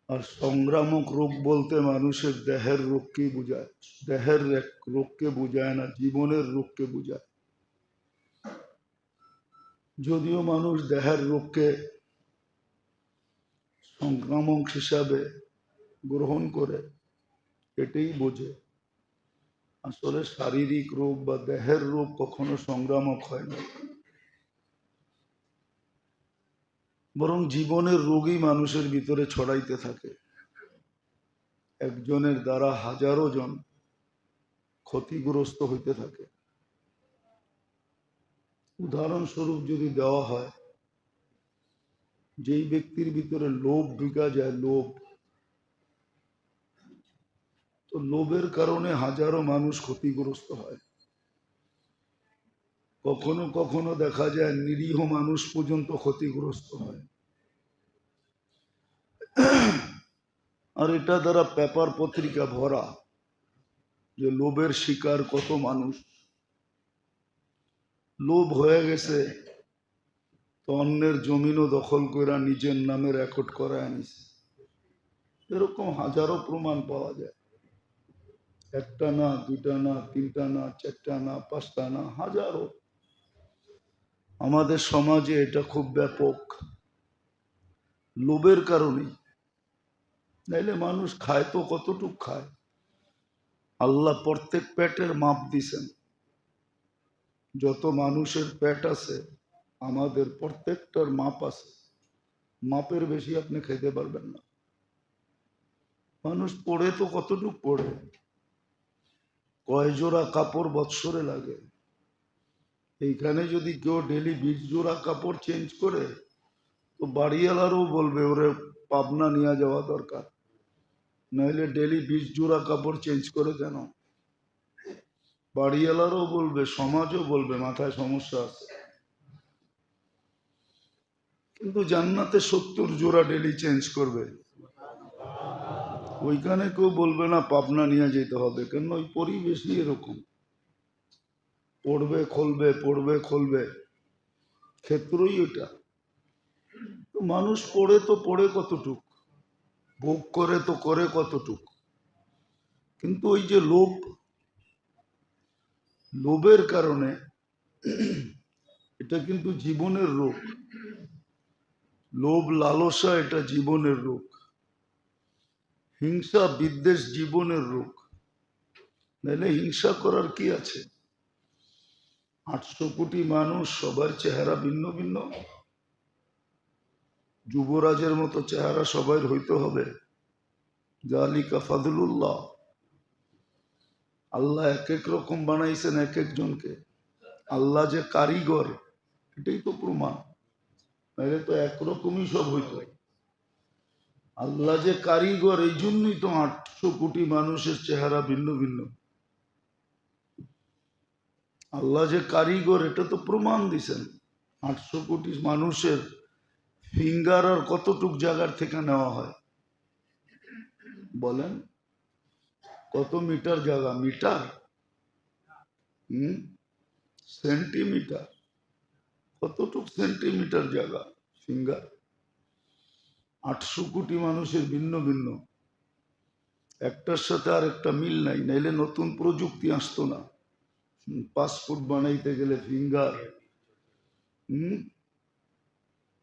আর সংক্রামক রোগ বলতে মানুষের দেহের রোগকেই বোঝায়, দেহের রোগকে বোঝায় না, জীবনের রোগকে বোঝায়। যদিও মানুষ দেহের রোগকে সংক্রামক হিসাবে গ্রহণ করে, এটাই বোঝে। আসলে শারীরিক রোগ বা দেহের রোগ কখনো সংক্রামক হয় না, বরং জীবনের রোগই মানুষের ভিতরে ছড়াইতে থাকে। একজনের দ্বারা হাজারো জন ক্ষতিগ্রস্ত হইতে থাকে। উদাহরণস্বরূপ যদি দেওয়া হয়, যেই ব্যক্তির ভিতরে লোভ ঢুকা যায়, লোভ, তো লোভের কারণে হাজারো মানুষ ক্ষতিগ্রস্ত হয়। কখনো কখনো দেখা যায় নিরীহ মানুষ পর্যন্ত ক্ষতিগ্রস্ত হয়। আর এটা দ্বারা পেপার পত্রিকা ভরা যে লোভের শিকার কত মানুষ। লোভ হয়ে গেছে তো অন্যের জমিনও দখল করে নিজের নামে রেকর্ড করে আনিছে। এরকম হাজারো প্রমাণ পাওয়া যায়। একটা না, দুইটা না, তিনটা না, চারটা না, পাঁচটা না, হাজারো। আমাদের সমাজে এটা খুব ব্যাপক, লোভের কারণে। নাইলে মানুষ খায় তো কতটুক খায়। আল্লাহ প্রত্যেক পেটের মাপ দিছেন। যত মানুষের পেট আছে আমাদের প্রত্যেকটার মাপ আছে, মাপের বেশি আপনি খেতে পারবেন না। মানুষ পড়ে তো কতটুক পড়ে, কয় জোড়া কাপড় বৎসরে লাগে। এইখানে যদি কেউ ডেলি 20 জোড়া কাপড় চেঞ্জ করে, তো বাড়িওয়ালারও বলবে ওরে পাবনা নিয়ে যাওয়া দরকার, নাহলে ডেলি 20 জোড়া কাপড় চেঞ্জ করে কেন। বাড়িওয়ালারও বলবে, সমাজও বলবে মাথায় সমস্যা আছে। কিন্তু জান্নাতে 70 জোড়া ডেলি চেঞ্জ করবে, ওইখানে কেউ বলবে না পাবনা নিয়ে যেতে হবে, কেন ওই পরিবেশই এরকম। পড়বে খুলবে, পড়বে খুলবে, ক্ষেত্রই ওটা। তো মানুষ পড়ে তো পড়ে কতটুক, ভোগ করে তো করে কতটুক। কিন্তু ওই যে লোভ, লোভের কারণে, এটা কিন্তু জীবনের রোগ। লোভ লালসা এটা জীবনের রোগ। হিংসা বিদ্বেষ জীবনের রোগ। নাহলে হিংসা করার কি আছে? 800 কোটি মানুষ, সবার চেহারা ভিন্ন ভিন্ন। যুবরাজের মতো চেহারা সবাই হইতে হবে? যালিকা ফাদলুল্লাহ। আল্লাহ এক এক রকম বানাইছেন এক একজনকে। আল্লাহ যে কারিগর, এটাই তো প্রমাণ। নাহলে তো একরকমই সব হইতো। আল্লাহ যে কারিগর, এই জন্যই তো 800 কোটি মানুষের চেহারা ভিন্ন ভিন্ন। আল্লাহ যে কারিগর এটা তো প্রমাণ দিছেন। 800 কোটি মানুষের ফিঙ্গার আর কতটুক জায়গার থেকে নেওয়া হয় বলেন? কত মিটার জায়গা? মিটার? সেন্টিমিটার। কতটুক সেন্টিমিটার জায়গা ফিঙ্গার? 800 কোটি মানুষের ভিন্ন ভিন্ন, একটার সাথে আর একটা মিল নাই। নাইলে নতুন প্রযুক্তি আসতো না। পাসপোর্ট বানাইতে গেলে ফিঙ্গার,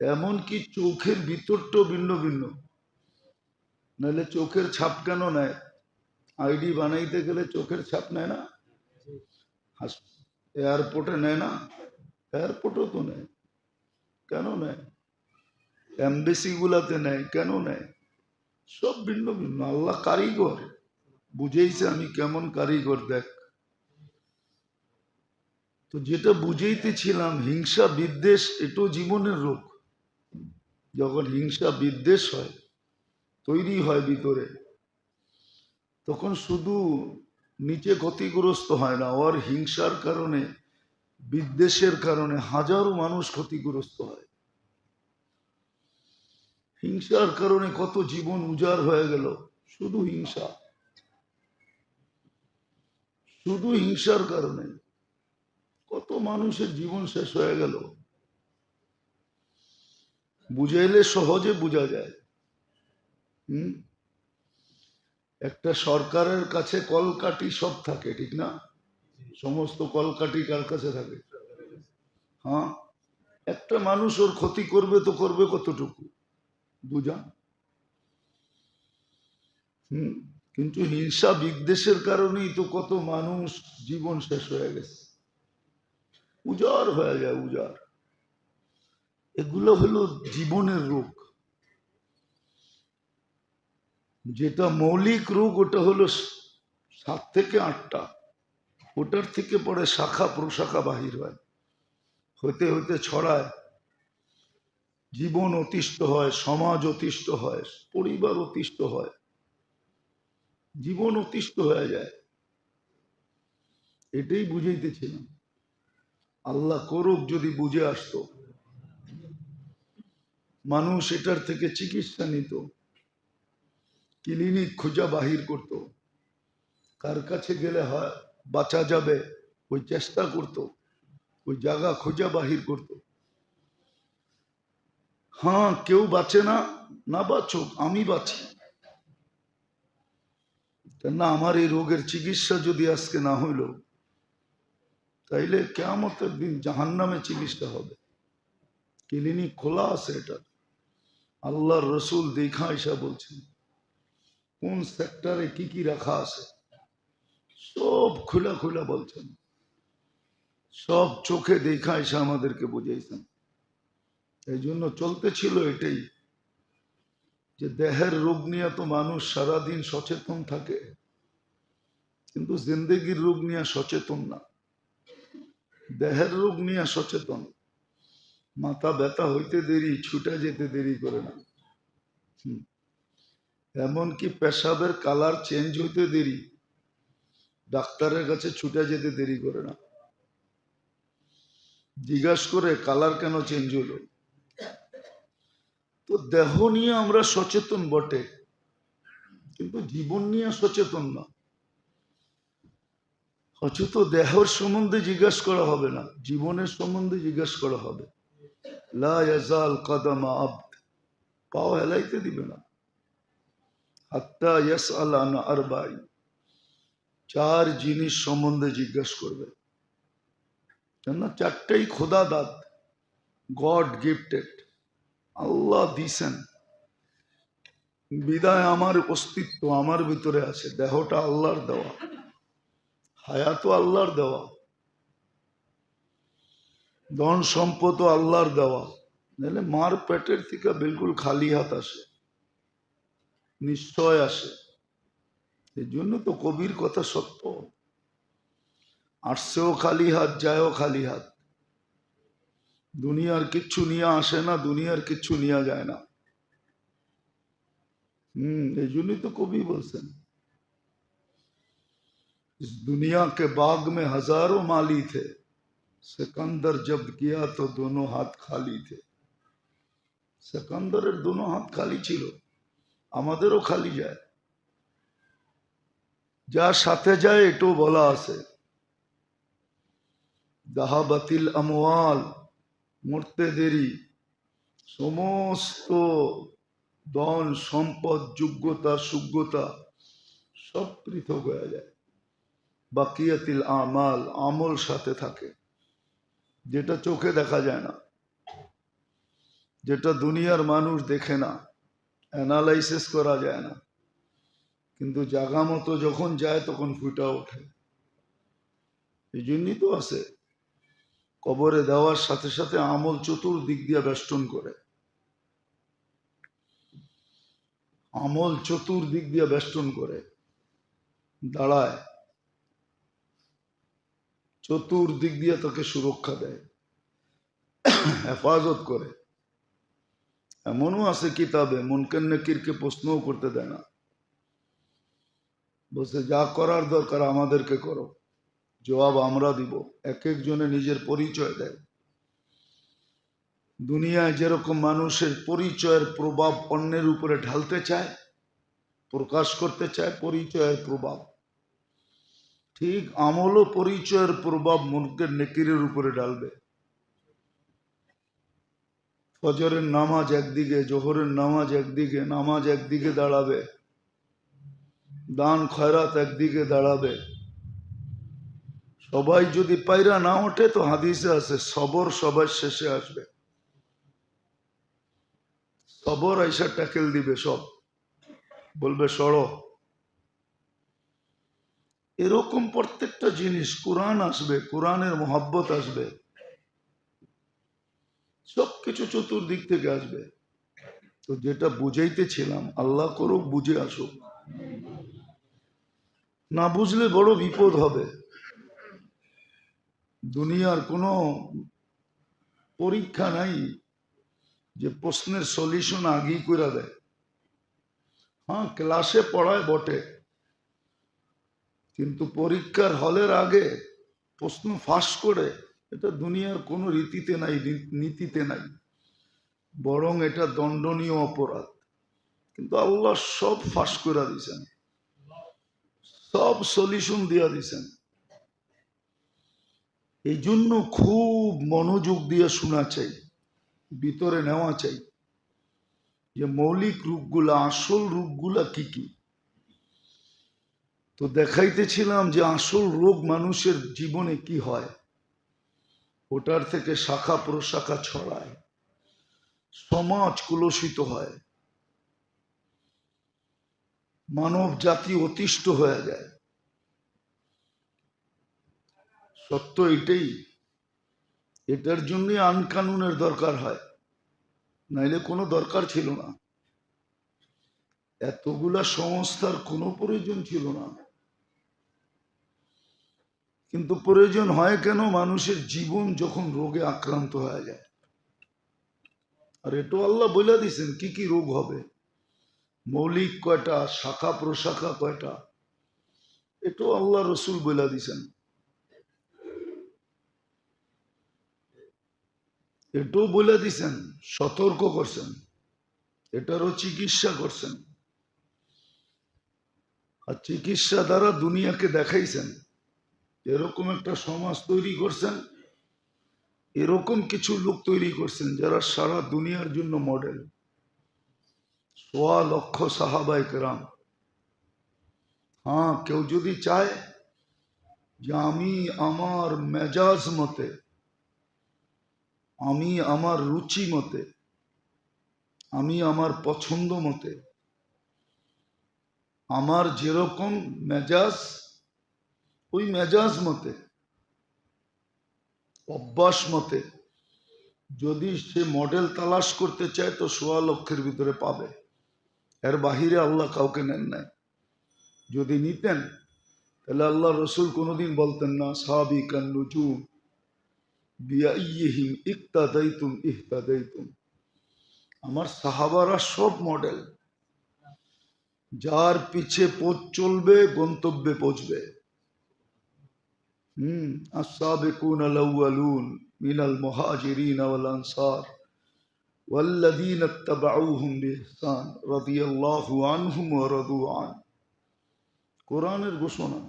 এমনকি চোখের ভিতরটাও ভিন্ন ভিন্ন। নাহলে চোখের ছাপ কেন নেয়? আইডি বানাইতে গেলে চোখের ছাপ নেয় না? এয়ারপোর্টে নেয় না? এয়ারপোর্টও তো নেয়। কেন নেয়? এমবেসি গুলাতে নেয়, কেন নেয়? সব ভিন্ন ভিন্ন। আল্লাহ কারিগর, বুঝেইছে আমি কেমন কারিগর দেখ। তো যেটা বুঝেইতেছিলাম, হিংসা বিদ্বেষ এটাও জীবনের রোগ। যখন হিংসা বিদ্বেষ হয়, তৈরি হয় ভিতরে, তখন শুধু নিচে ক্ষতিগ্রস্ত হয় না, ওর হিংসার কারণে, বিদ্বেষের কারণে হাজারো মানুষ ক্ষতিগ্রস্ত হয়। হিংসার কারণে কত জীবন উজাড় হয়ে গেল, শুধু হিংসা, শুধু হিংসার কারণে কত মানুষের জীবন শেষ হয়ে গেল। বুঝাইলে সহজে বোঝা যায়। হুম, একটা সরকারের কাছে কলকাঠি সব থাকে, ঠিক না? সমস্ত কলকাঠি কার কাছে থাকে? হ্যাঁ, একটা মানুষ ওর ক্ষতি করবে তো করবে কতটুকু, বুঝান? হুম, কিন্তু হিংসা বিদ্বেষের কারণেই তো কত মানুষ জীবন শেষ হয়ে গেছে, উজাড় হয়ে যায়, উজাড়। এগুলো হলো জীবনের রোগ। যেটা মৌলিক রোগ ওটা হলো 7 থেকে 8টা, ওটার থেকে পরে শাখা প্রশাখা বাহির হয়, হতে হতে ছড়ায়, জীবন অতিষ্ঠ হয়, সমাজ অতিষ্ঠ হয়, পরিবার অতিষ্ঠ হয়, জীবন অতিষ্ঠ হয়ে যায়। এটাই বুঝাইতেছিলাম। আল্লাহ করুক যদি বুঝে আসতো, মানুষ এটার থেকে চিকিৎসা নিত, ক্লিনিক খোঁজা বাহির করত, কার কাছে গেলে হয় বাঁচা যাবে ওই চেষ্টা করত, ওই জায়গা খোঁজা বাহির করত। হ্যাঁ, কেউ বাঁচে না, না বাঁচুক, আমি বাঁচি। না, আমার এই রোগের চিকিৎসা যদি আজকে না হইল, তাইলে কিয়ামতের দিন জাহান্নামে চিকিৎসা হবে। ক্লিনিক খোলা আছে এটা, আল্লাহর রসুল দেখা এসা বলছেন কোন সেক্টরে কি কি রাখা আছে, সব খোলা খোলা বলছেন, সব চোখে দেখা এসে আমাদেরকে বুঝাইছেন। এই জন্য চলতেছিল এটাই, যে দেহের রোগ নিয়ে তো মানুষ সারাদিন সচেতন থাকে, কিন্তু জিন্দেগির রোগ নিয়ে সচেতন না। দেহের রোগ নিয়ে সচেতন, মাথা ব্যথা হইতে দেরি, ছুটে যেতে দেরি করে না। এমনকি পেশাবের কালার চেঞ্জ হইতে দেরি, ডাক্তারের কাছে ছুটে যেতে দেরি করে না, জিজ্ঞাসা করে কালার কেন চেঞ্জ হলো। তো দেহ নিয়ে আমরা সচেতন বটে, কিন্তু জীবন নিয়ে সচেতন না। অথচ দেহের সম্বন্ধে জিজ্ঞাসা করা হবে না, জীবনের সম্বন্ধে জিজ্ঞাসা করা হবে। লা ইয়াজাল কদম আবদ, পাও হেলাইতে দিবে না, হাত্তা ইয়াসআল আন আরবাঈন, 4 জিনিস সম্বন্ধে জিজ্ঞাসা করবে। কেননা 4টাই খোদা দাত, গড গিফটেড, আল্লাহ দিছেন। বিদায় আমার অস্তিত্ব আমার ভিতরে আছে, দেহটা আল্লাহর দেওয়া, হায়াতও আল্লাহর দেওয়া, ধন সম্পদও আল্লাহর দেওয়া। নাহলে মার পেটের থেকে বিলকুল খালি হাত আসে, নিশ্চয় আসে। এই জন্য তো কবির কথা সত্য, আসছেও খালি হাত, যায়ও খালি হাত। দুনিয়ার কিচ্ছু নিয়ে আসে না, দুনিয়ার কিচ্ছু নিয়ে যায় না। এই জন্যই তো কবি বলছেন, इस दुनिया के बाग में हजारों माली थे, सिकंदर जब किया तो दोनों हाथ खाली थे। সিকান্দারের দোনো হাত খালি ছিল, আমাদেরও খালি যায়। যার সাথে যায় এটাও বলা আছে, দাহাবাতিল আমওয়াল, মরতে দেরি, সমস্ত ধন সম্পদ যোগ্যতা সুযোগ্যতা সব পৃথক হয়ে যায়। বাকিয়াতিল আমাল, আমল সাথে থাকে, যেটা চোখে দেখা যায় না, যেটা দুনিয়ার মানুষ দেখে না, অ্যানালাইসিস করা যায় না, কিন্তু জাগা মতো যখন যায় তখন ফুটা ওঠে। এই জন্যই তো আছে, কবরে দেওয়ার সাথে সাথে আমল চতুর্দিক দিয়ে বেষ্টন করে, আমল চতুর্দিক দিয়ে বেষ্টন করে, দাঁড়ায়, চতুর্দিক দিয়ে তাকে সুরক্ষা দেয়, হেফাজত করে। এমনও আছে কিতাবে মুনকার নাকিরকে প্রশ্নও করতে দেয় না, বলছে যা করার দরকার আমাদেরকে করো, জবাব আমরা দিব। এক একজনে নিজের পরিচয় দেয়। দুনিয়ায় যেরকম মানুষের পরিচয়ের প্রভাব অন্যের উপরে ঢালতে চায়, প্রকাশ করতে চায় পরিচয়ের প্রভাব, ঠিক আমলও পরিচয়ের প্রভাব মুনকার নাকিরের উপরে ঢালবে। ফজরের নামাজ একদিকে, জোহরের নামাজ একদিকে, নামাজ একদিকে দাঁড়াবে, দান খয়রাত একদিকে দাঁড়াবে। সবাই যদি পায়রা না ওঠে তো হাদিসে আছে সবর সবার শেষে আসবে। সবর আইসা ট্যাকেল দিবে, সব বলবে সরো। এরকম প্রত্যেকটা জিনিস, কোরআন আসবে, কোরআনের মোহাব্বত আসবে, সবকিছু চতুর্দিক থেকে আসবে। তো যেটা বুঝাইতেছিলাম, আল্লাহ করুক বুঝে আসুক, না বুঝলে বড় বিপদ হবে। দুনিয়ার কোনো পরীক্ষা নাই যে প্রশ্নের সলিউশন আগেই করে দেয়। হ্যাঁ, ক্লাসে পড়ায় বটে, কিন্তু পরীক্ষার হলের আগে প্রশ্ন ফাঁস করে, এটা দুনিয়ার কোনো রীতিতে নাই, নীতিতে নাই, বরং এটা দণ্ডনীয় অপরাধ। কিন্তু আল্লাহ সব ফাঁস করে দিয়েছেন, সব সলিউশন দিয়া দিয়েছেন। এই জন্য খুব মনোযোগ দিয়ে শোনা চাই, ভিতরে নেওয়া চাই যে মৌলিক রূপগুলা, আসল রূপগুলা কি কি। তো দেখাইতেছিলাম যে আসল রোগ মানুষের জীবনে কি হয়, ওটার থেকে শাখা প্রশাখা ছড়ায়, সমাজ কলুষিত হয়, মানব জাতি অতিষ্ঠ হয়ে যায়। সত্য এটাই, এটার জন্যই আইন কানুনের দরকার হয়, নাইলে কোনো দরকার ছিল না, এতগুলা সংস্থার কোনো প্রয়োজন ছিল না। কিন্তু প্রয়োজন হয় কেন? মানুষের জীবন যখন রোগে আক্রান্ত হয়ে যায়। আর এটাও আল্লাহ বলে দিয়েছেন কি কি রোগ হবে, মৌলিক কয়টা, শাখা প্রশাখা কয়টা, এটাও আল্লাহ রসুল বলে দিয়েছেন, এটাও বলে দিয়েছেন, সতর্ক করছেন, এটারও চিকিৎসা করছেন। আর চিকিৎসা দ্বারা দুনিয়াকে দেখাইছেন এরকম একটা সমাজ তৈরি করছেন, এরকম কিছু লোক তৈরি করছেন যারা সারা দুনিয়ার জন্য মডেল। 1.25 লক্ষ সাহাবায়ে কেরাম। হ্যাঁ, কেউ যদি চায় যে আমি আমার মেজাজ মতে, আমি আমার রুচি মতে, আমি আমার পছন্দ মতে, আমার যেরকম মেজাজ ওই মেজাজ মতে, অভ্যাস মতে যদি সে মডেল তালাশ করতে চায় তো 1.25 লক্ষের ভিতরে পাবে, এর বাহিরে আল্লাহ কাউকে নেন নাই। যদি নিতেন তাহলে আল্লাহ রসুল কোনোদিন বলতেন না সাবিকান নুজুম বিআইয়িহিম ইক্তাদাইতুম ইহতাদাইতুম। আমার সাহাবারা সব মডেল, যার পিছে পথ চলবে গন্তব্যে পৌঁছবে। السابقون الأولون من المهاجرين والأنصار والذين اتبعوهم بإحسان رضي الله عنهم ورضوا عنه, কোরআনের ঘোষণা।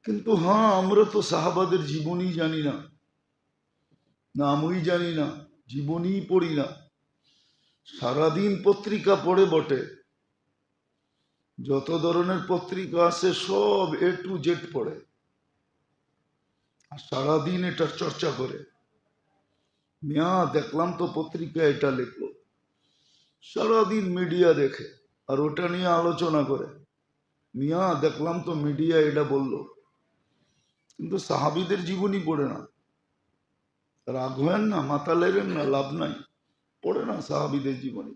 কিন্তু হ্যাঁ, আমরা তো সাহাবাদের জীবনী জানি না, নামই জানি না, জীবনী পড়ি না। সারাদিন পত্রিকা পড়ে বটে, যত ধরনের পত্রিকা আছে সব A to Z পড়ে, আর সারাদিন এটার চর্চা করে। মিয়া দেখলাম তো পত্রিকা এটা লিখলো, সারাদিন মিডিয়া দেখে আর ওটা নিয়ে আলোচনা করে। মিয়া দেখলাম তো মিডিয়া এটা বললো, কিন্তু সাহাবীদের জীবনী পড়ে না। রাগ হয়েন না, মাথা লেগেন না, লাভ নাই, পড়ে না সাহাবীদের জীবনী।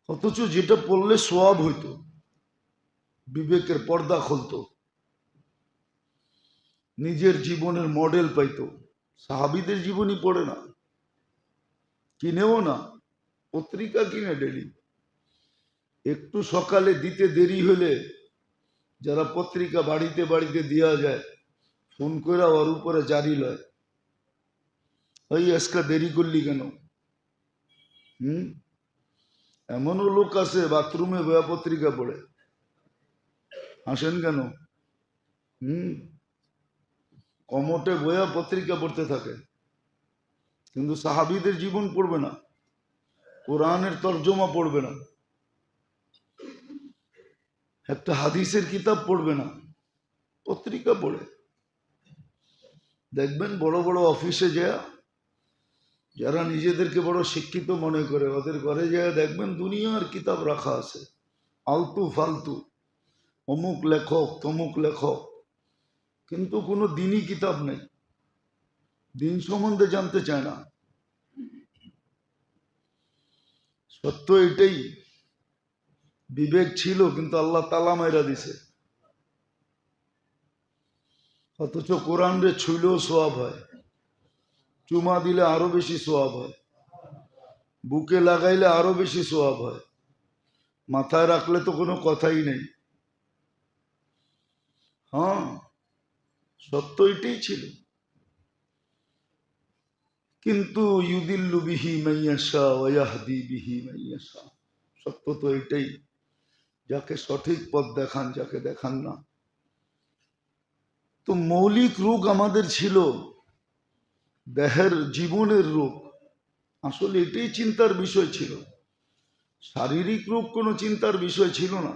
অথচ যেটা পড়লে সোয়াব হইতো, বিবেকের পর্দা খুলতো, নিজের জীবনের মডেল পাইতো, সাহাবীদের জীবনী পড়ে না, কিনেও না, পত্রিকা কিনে ডেলি। একটু সকালে দিতে দেরি হলে যারা পত্রিকা বাড়িতে বাড়িতে দেওয়া যায়, ফোন করে ওর উপরে জারি লয়, ওই আজকে দেরি করলি কেন? এমনও লোক আছে বাথরুমে বয়া পত্রিকা পড়ে, হাসেন কেন? কমোটে বয়া পত্রিকা পড়তে থাকে, কিন্তু সাহাবীদের জীবন পড়বে না, কোরআনের তর্জমা পড়বে না, একটা হাদিসের কিতাব পড়বে না, পত্রিকা পড়ে। দেখবেন বড় বড় অফিসে যায়, যারা নিজেদেরকে বড় শিক্ষিত মনে করে, ওদের ঘরে যায় দেখবেন দুনিয়ার কিতাব রাখা আছে, আলতু ফালতু, অমুক লেখক তমুক লেখক, কিন্তু কোনো দিনই কিতাব নেই, দিন সম্বন্ধে জানতে চায় না। সত্য এটাই, বিবেক ছিল কিন্তু আল্লাহ তালা মাইরা দিছে। অথচ কোরআন রে ছুইলেও সোয়াব হয়, চুমা দিলে আরো বেশি সোয়াব হয়, বুকে লাগাইলে আরো বেশি সোয়াব হয়, মাথায় রাখলে তো কোনো কথাই নেই। হ্যাঁ, সত্য এটাই ছিল। কিন্তু ইউদিল্লু বিহি মাইয়াশা ওয়া ইয়াহদি বিহি মাইয়াশা, সত্য তো এটাই, যাকে সঠিক পথ দেখান, যাকে দেখান না। তো মৌলিক রোগ আমাদের ছিল দেহের, জীবনের রোগ, আসলে এটাই চিন্তার বিষয় ছিল। শারীরিক রোগ কোনো চিন্তার বিষয় ছিল না,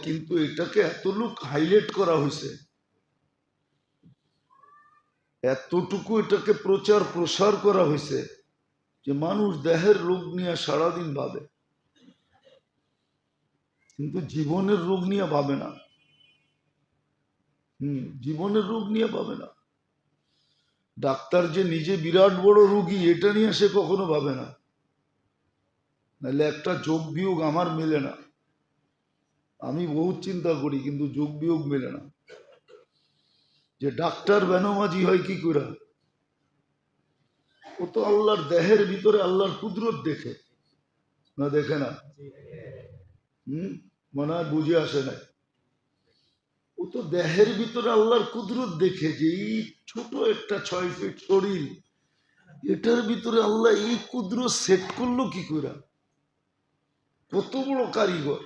কিন্তু এটাকে এত লোক হাইলাইট করা হয়েছে, এতটুকু এটাকে প্রচার প্রসার করা হয়েছে যে মানুষ দেহের রোগ নিয়ে সারাদিন ভাবে, কিন্তু জীবনের রোগ নিয়ে ভাবে না। জীবনের রোগ নিয়ে ভাবে না। ডাক্তার যে নিজে বিরাট বড় রোগী এটা নিয়ে সে কখনো ভাবে না, নাহলে একটা যোগ বিয়োগ আমার মেলে না। আমি বহুত চিন্তা করি কিন্তু যোগ বিয়োগ মেলে না। যে ডাক্তার বেনমাজি হয় কি করে? ও তো আল্লাহর দেহের ভিতরে আল্লাহর কুদরত দেখে না, দেখে না? মনে হয় বুঝে আসে না। ও তো দেহের ভিতরে আল্লাহর কুদরত দেখে যে এই ছোট একটা 6 ফিট শরীর, এটার ভিতরে আল্লাহ এই কুদরত সেট করলো কি করে? কত বড় কারিগর,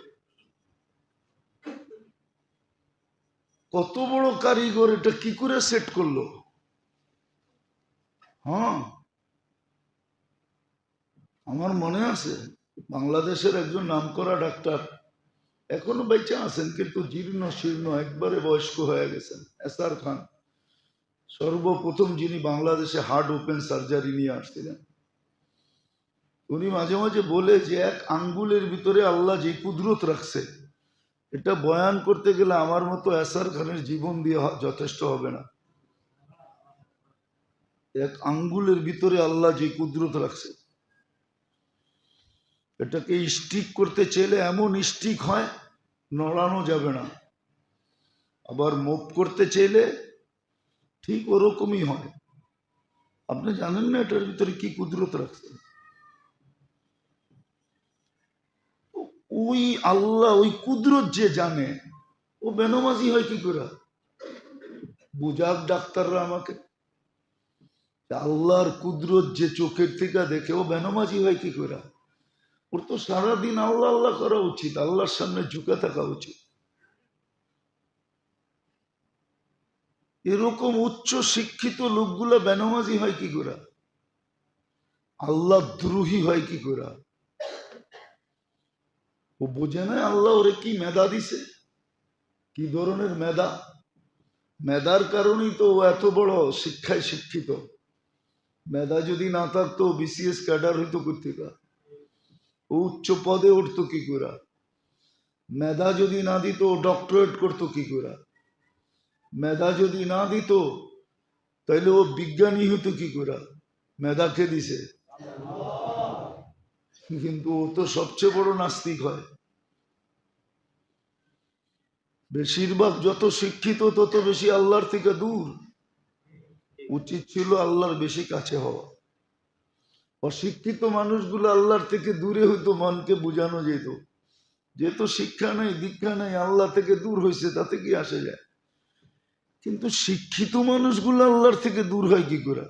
কত বড় কারিগর, এটা কি করে সেট করলো? হ্যাঁ, আমার মনে আছে বাংলাদেশের একজন নামকরা ডাক্তার, এখনো বেঁচে আছেন কিন্তু জীর্ণ শীর্ণ, একবারে বয়স্ক হয়ে গেছেন, এসআর খান, সর্বপ্রথম যিনি বাংলাদেশে হার্ট ওপেন সার্জারি নিয়ে আসছিলেন। উনি মাঝে মাঝে বলে যে এক আঙ্গুলের ভিতরে আল্লাহ যে কুদরত রাখছে, এটা বয়ান করতে গেলে আমার মতো এসআর খানের জীবন দিয়ে যথেষ্ট হবে না। এক আঙ্গুলের ভিতরে আল্লাহ যে কুদরত রাখছে, এটাকে স্টিক করতে চাইলে এমন স্টিক হয়, নড়ানো যাবে না। আবার মুভ করতে চাইলে ঠিক ওরকমই হয়। আপনি জানেন না এটার ভিতরে কি কুদরত রাখছে? ওই আল্লাহ, ওই কুদরত যে জানে, ও বেনমাজি হয় কি করে? বুঝাক ডাক্তাররা আমাকে, আল্লাহর কুদরত যে চোখের থেকে দেখে, ও বেনমাজি হয় কি করে? ওর তো সারাদিন আল্লাহ আল্লাহ করা উচিত, আল্লাহর সামনে ঝুঁকে থাকা উচিত। এরকম উচ্চ শিক্ষিত লোকগুলা বেনমাজি হয় কি করে? আল্লাহ দ্রোহী হয় কি করে? ও বোঝে না আল্লাহ ওরে কি মেধা দিছে, কি ধরনের মেধা। মেধার কারণেই তো ও এত বড় শিক্ষায় শিক্ষিত। মেধা যদি না থাকতো বিসিএস ক্যাডার হইতো কোথেকে? ও উচ্চ পদে উঠতো কি করে? মেধা যদি না দিত ডক্টরেট করতো কি করে? মেধা যদি না দিত তাইলে ও বিজ্ঞানী হইতো কি করে? মেধা কে দিছে? কিন্তু ও তো সবচেয়ে বড় নাস্তিক হয়। বেশিরভাগ যত শিক্ষিত তত বেশি আল্লাহর থেকে দূর। উচিত ছিল আল্লাহর বেশি কাছে হওয়া। অশিক্ষিত মানুষগুলো আল্লাহর থেকে দূরে হইতো, মনকে বুঝানো যেত, যেহেতু শিক্ষা নাই দীক্ষা নাই, আল্লাহ থেকে দূর হয়েছে, তাতে কি আসে যায়। কিন্তু শিক্ষিত মানুষগুলো আল্লাহর থেকে দূর হয় কি করে?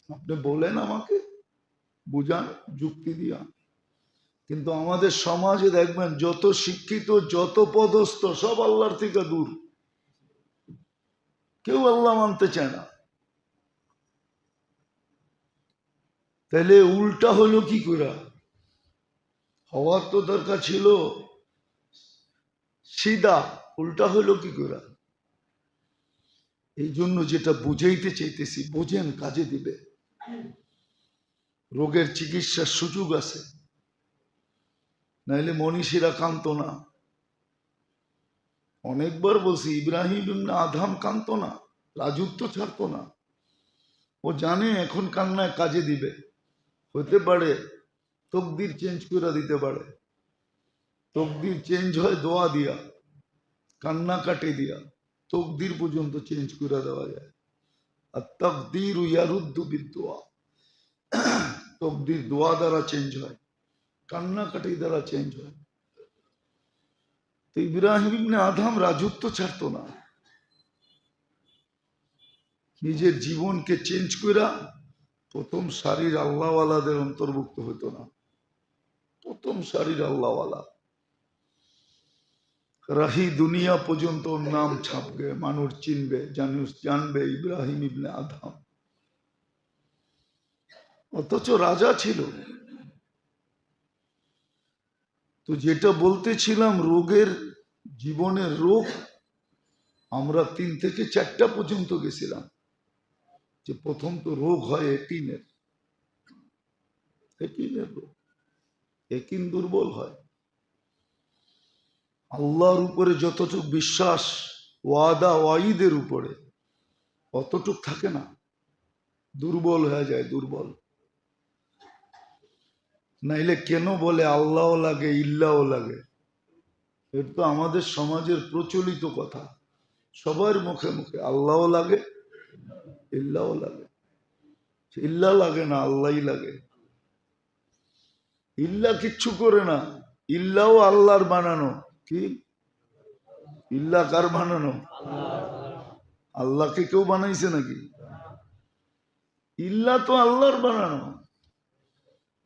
আপনি বলেন আমাকে, বুঝান যুক্তি দিয়া। কিন্তু আমাদের সমাজে দেখবেন যত শিক্ষিত, যত পদস্থ, সব আল্লাহর থেকে দূর। কেউ আল্লাহ মানতে চায় না। তাহলে উল্টা হলো কি করে? হওয়ার তো দরকার ছিল সিধা, উল্টা হলো কি করে? এই জন্য যেটা বুঝাইতে চাইতেছি, বোঝেন, কাজে দিবে। রোগের চিকিৎসার সুযোগ আছে, নাইলে মনীষীরা কান্ত না। অনেকবার বলছি, ইব্রাহিম ইবনে আদহাম কান্ত না, রাজত্ব ছাড়তো না। ও জানে এখন কান্নায় কাজে দিবে। হতে পারে তকদির চেঞ্জ করে দিতে পারে। তকদির চেঞ্জ হয় দোয়া দিয়া, কান্না কাটে দিয়া। তকদির পর্যন্ত চেঞ্জ করে দেওয়া যায়। আর তকদির ইয়ারুদ্দু বিদুয়া, তকদির দোয়া দ্বারা চেঞ্জ হয়, কান্না কাটি দ্বারা চেঞ্জ হয়। তো ইব্রাহিম ইবনে আদহাম রাজত্ব ছাড়তো না, নিজের জীবনকে চেঞ্জ কইরা প্রথম সারির আল্লাহওয়ালাদের অন্তর্ভুক্ত হতো না। প্রথম সারির আল্লাহওয়ালা, রাহি দুনিয়া পর্যন্ত নাম ছাপবে, মানুষ চিনবে, জানবে ইব্রাহিম ইবনে আদহাম। অথচ রাজা ছিল। তো যেটা বলতেছিলাম, রোগের, জীবনের রোগ, আমরা 3 থেকে 4টা পর্যন্ত গেছিলাম। যে প্রথম তো রোগ হয় একিনের, একিনের রোগ। একিন দুর্বল হয়। আল্লাহর উপরে যতটুক বিশ্বাস, ওয়াদা ওয়াইদের উপরে অতটুক থাকে না, দুর্বল হয়ে যায়, দুর্বল। নাইলে কেন বলে আল্লাহও লাগে ইল্লাও লাগে? এটা তো আমাদের সমাজের প্রচলিত কথা, সবার মুখে মুখে আল্লাহও লাগে ইল্লাও লাগে। ইল্লা লাগে না, আল্লাহই লাগে। ইল্লা কিচ্ছু করে না, ইল্লাও আল্লাহর বানানো। কি ইল্লা কার বানানো? আল্লাহকে কেউ বানাইছে নাকি? ইল্লা তো আল্লাহর বানানো।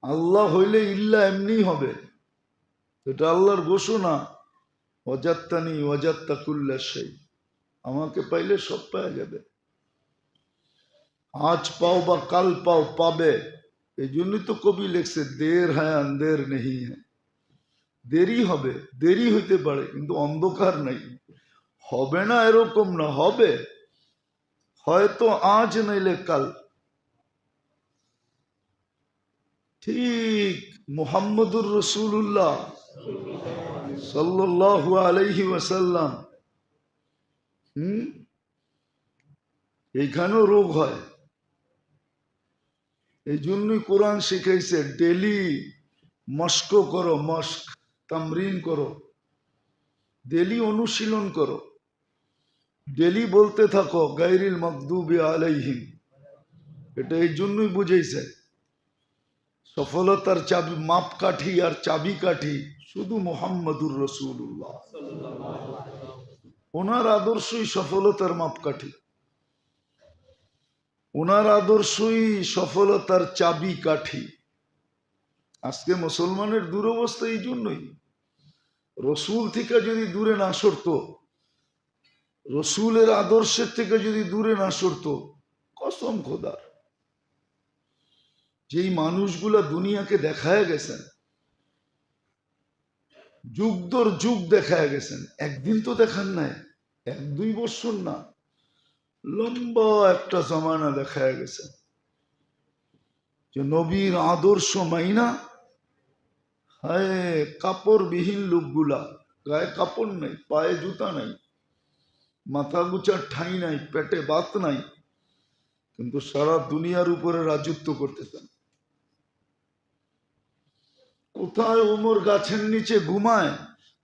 আল্লাহ হইলে ইল্লা এমনি হবে, এটা আল্লাহর ঘোষণা। ওয়াজাত্তানি ওয়াজাত্তা কুল্লা শাই, আমাকে পাইলে সব পাওয়া যাবে। আজ পাও বা কাল পাও, পাবে। এই জন্যই তো কবি লেখছে, দের হ্যাঁ আন্দের নেই হ্যাঁ। দেরি হবে, দেরি হইতে পারে, কিন্তু অন্ধকার নাই। হবে না এরকম না, হবে, হয়তো আজ নাইলে কাল। ঠিক মুহাম্মদুর রাসূলুল্লাহ সাল্লাল্লাহু আলাইহি ওয়াসাল্লাম, এইখানেও রোগ হয়। এই জন্যই কোরআন শিখাইছে, ডেলি মস্ক করো, মস্ক, তামরিন করো, ডেলি অনুশীলন করো, ডেলি বলতে থাকো গায়রিল মাগদুবি আলাইহিম। এটা এই জন্যই বুঝাইছে, সফলতার চাবি, মাপকাঠি আর চাবিকাঠি শুধু মুহাম্মদুর রাসূলুল্লাহ। ওনার আদর্শই সফলতার মাপকাঠি, ওনার আদর্শই সফলতার চাবিকাঠি। আজকে মুসলমানের দুরবস্থা এই জন্যই, রসুল থেকে যদি দূরে না সরতো, রসুলের আদর্শের থেকে যদি দূরে না সরতো, কসম খোদার, যেই মানুষগুলা দুনিয়াকে দেখায় গেছেন, যুগ দর যুগ দেখায় গেছেন, একদিন তো দেখান নাই, 1-2 বছর না, লম্বা একটা জমানা দেখায় গেছেন যে নবীর আদর্শ মাইনা, হায় কাপড়বিহীন লোকগুলা, গায়ে কাপড় নাই, পায়ে জুতা নাই, মাথা গুচার ঠাঁই নাই, পেটে ভাত নাই, কিন্তু সারা দুনিয়ার উপরে রাজত্ব করতেছেন। কোথায় ওমর গাছের নিচে ঘুমায়,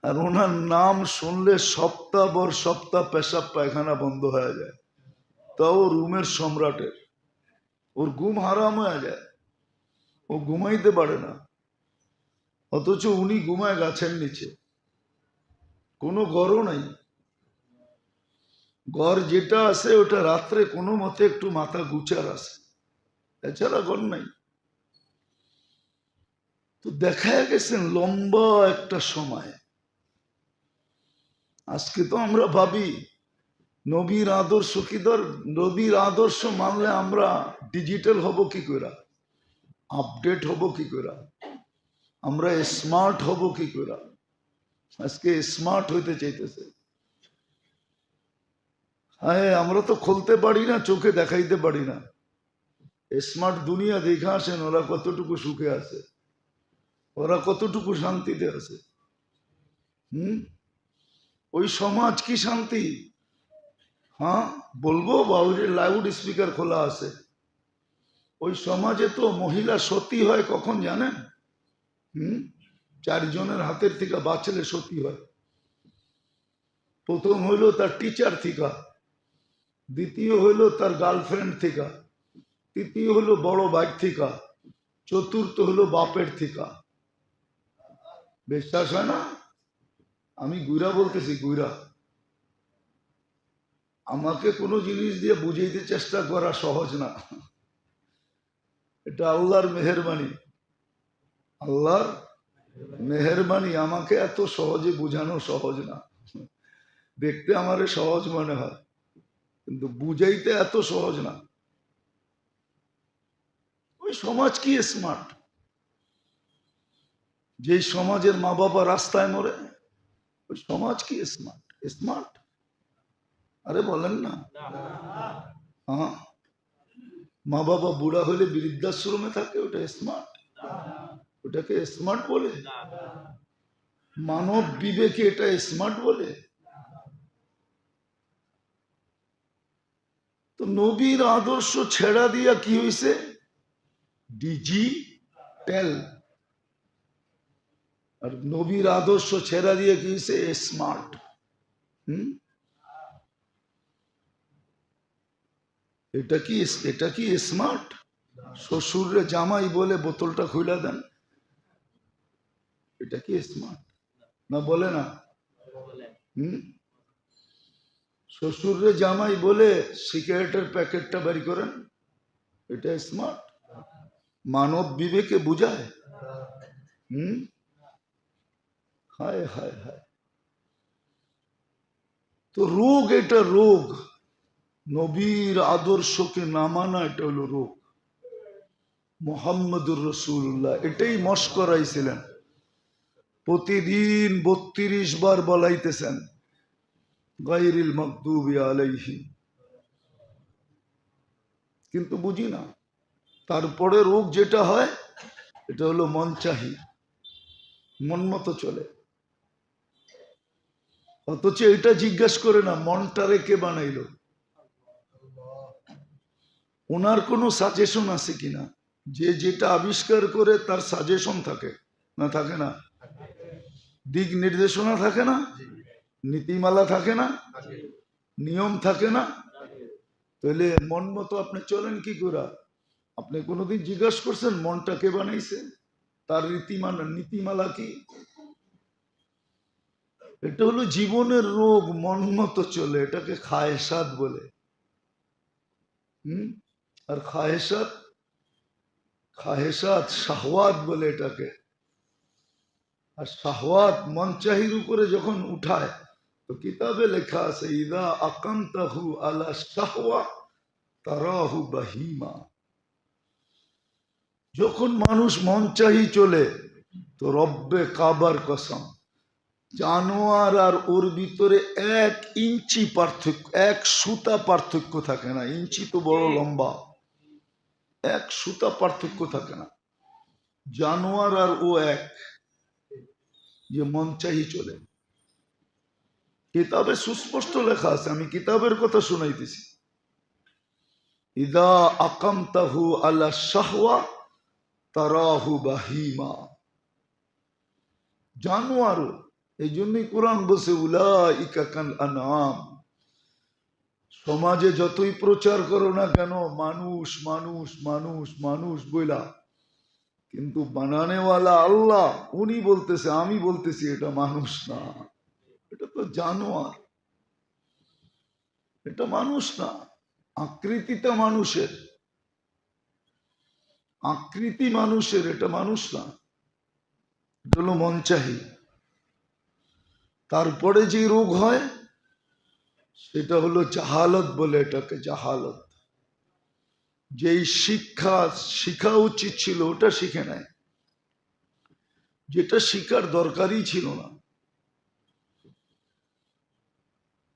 আর ওনার নাম শুনলে সপ্তাহ পেশাব পায়খানা বন্ধ হয়ে যায়। তাও রুমের সম্রাটের, ওর ঘুম হারাম হয়ে যায়, ও ঘুমাইতে পারে না, অথচ উনি ঘুমায় গাছের নিচে। কোনো ঘরও নাই, ঘর যেটা আছে ওটা রাত্রে কোনো মতে একটু মাথা গুচার আছে, এছাড়া ঘর নাই। তো দেখা গেছেন লম্বা একটা সময়। আজকে তো আমরা ভাবি নবীর আদর্শ কি নবীর আদর্শ মানলে আমরা ডিজিটাল হব কি করে? আপডেট হব কি করে, আমরা স্মার্ট হব কি করে। আজকে স্মার্ট হইতে চাইতেছে। হ্যাঁ, আমরা তো খুলতে পারি না, চোখে দেখাইতে পারি না। স্মার্ট দুনিয়া দেখে আসেন, ওরা কতটুকু সুখে আছে, ওরা কতটুকু শান্তিতে আছে। ওই সমাজ কি শান্তি? হ্যাঁ বলবো, বাউরের লাউড স্পিকার খোলা আছে। ওই সমাজে তো মহিলা সতী হয় কখন জানেন? 4 জনের হাতের থেকে বাঁচলে সতী হয়। প্রথম হইল তার টিচার থেকে, দ্বিতীয় হইল তার গার্লফ্রেন্ড থেকে, তৃতীয় হলো বড় ভাই থেকে, চতুর্থ হলো বাপের থেকে। বিশ্বাস হয় না? আমি গুইরা বলতেছি, গুইরা। আমাকে কোনো জিনিস দিয়ে বুঝাইতে চেষ্টা করা সহজ না, এটা আল্লাহর মেহেরবানি। আল্লাহর মেহেরবানি, আমাকে এত সহজে বুঝানো সহজ না। দেখতে আমারে সহজ মনে হয়, কিন্তু বুঝাইতে এত সহজ না। ওই সমাজ কি স্মার্ট? যে সমাজের মা বাবা রাস্তায় মরে, ওই সমাজ কি স্মার্ট? স্মার্ট? আরে বলেন না। হ্যাঁ, মা বাবা বুড়া হলে বৃদ্ধাশ্রমে থাকে, ওটা স্মার্ট? ওটাকে স্মার্ট বলে? মানব বিবেকে এটা স্মার্ট বলে? তো নবীর আদর্শ ছেড়া দিয়া কি হয়েছে? ডিজিটাল। আর নবীর আদর্শ ছেড়া দিয়ে কি হয়েছে? স্মার্ট। এটা কি স্মার্ট? শ্বশুরে জামাই বলে বোতলটা খুলে দেন, এটা কি স্মার্ট? না বলে না? শ্বশুরে জামাই বলে সিগারেটের প্যাকেটটা বাড়ি করেন, এটা স্মার্ট? মানব বিবেকে বুঝায়? হায় হায় হায়। তো রোগ, এটা রোগ। নবীর আদর্শকে না মানা, এটা হলো রোগ। মুহাম্মদুর রাসূলুল্লাহ এটাই মশকরাইছিলেন, প্রতিদিন 32 বার বলাইতেছেন, গায়রিল মাগদুবি আলাইহিম। কিন্তু বুঝি না। তারপরে রোগ যেটা হয়, এটা হলো মন চাহি, মন মতো চলে। অথচ এটা জিজ্ঞেস করে না মনটারে কে বানাইলো, ওনার কোনো সাজেশন আছে কিনা। যে যেটা আবিষ্কার করে তার সাজেশন থাকে না, থাকে না? দিক নির্দেশনা থাকে না? নীতিমালা থাকে না? নিয়ম থাকে না? তাহলে মন মতো আপনি চলেন কি করে? আপনি কোনোদিন জিজ্ঞাসা করছেন মনটা কে বানাইছে, তার নীতিমালা কি? এটা হলো জীবনের রোগ, মন মতো চলে, এটাকে খায়েসাত বলে। আর খায়েসাত শাহওয়াত বলে এটাকে। আর শাহওয়াত মন চাহির উপরে যখন উঠায়, তো কিতাবে লেখা আছে ইদা আকান্তাহু আলা শাহওয়া তারাহু বাহিমা। যখন মানুষ মন চাহি চলে, তো রব্বে কাবার কসম, জানোয়ার আর ওর ভিতরে 1 ইঞ্চি পার্থক্য, 1 সুতা পার্থক্য থাকে না। ইঞ্চি তো বড় লম্বা, 1 সুতা পার্থক্য থাকে না। জানোয়ার আর ও এক, যে মন চাহি চলে। কিতাবে সুস্পষ্ট লেখা আছে, আমি কিতাবের কথা শুনাইতেছি। ইদা আকামতাহু আলা শাহওয়া তারাহু বাহিমা। জানোয়ারও, এই জন্যই কোরআন বলছে উলাইকা কাল আনআম। সমাজে যতই প্রচার করো না কেন মানুষ মানুষ মানুষ মানুষ বইলা, কিন্তু বানানেওয়ালা আল্লাহ, উনি বলতেছে, আমি বলতেছি এটা মানুষ না, এটা তো জানোয়ার, এটা মানুষ না। আকৃতিটা মানুষের, আকৃতি মানুষের, এটা মানুষ না। এটা হলো মন চাহি। তারপরে যে রোগ হয় সেটা হলো জাহালত বলে, এটাকে জাহালত। যেই শিক্ষা শিখা উচিত ছিল ওটা শিখে নেয়, যেটা শিখার দরকারই ছিল না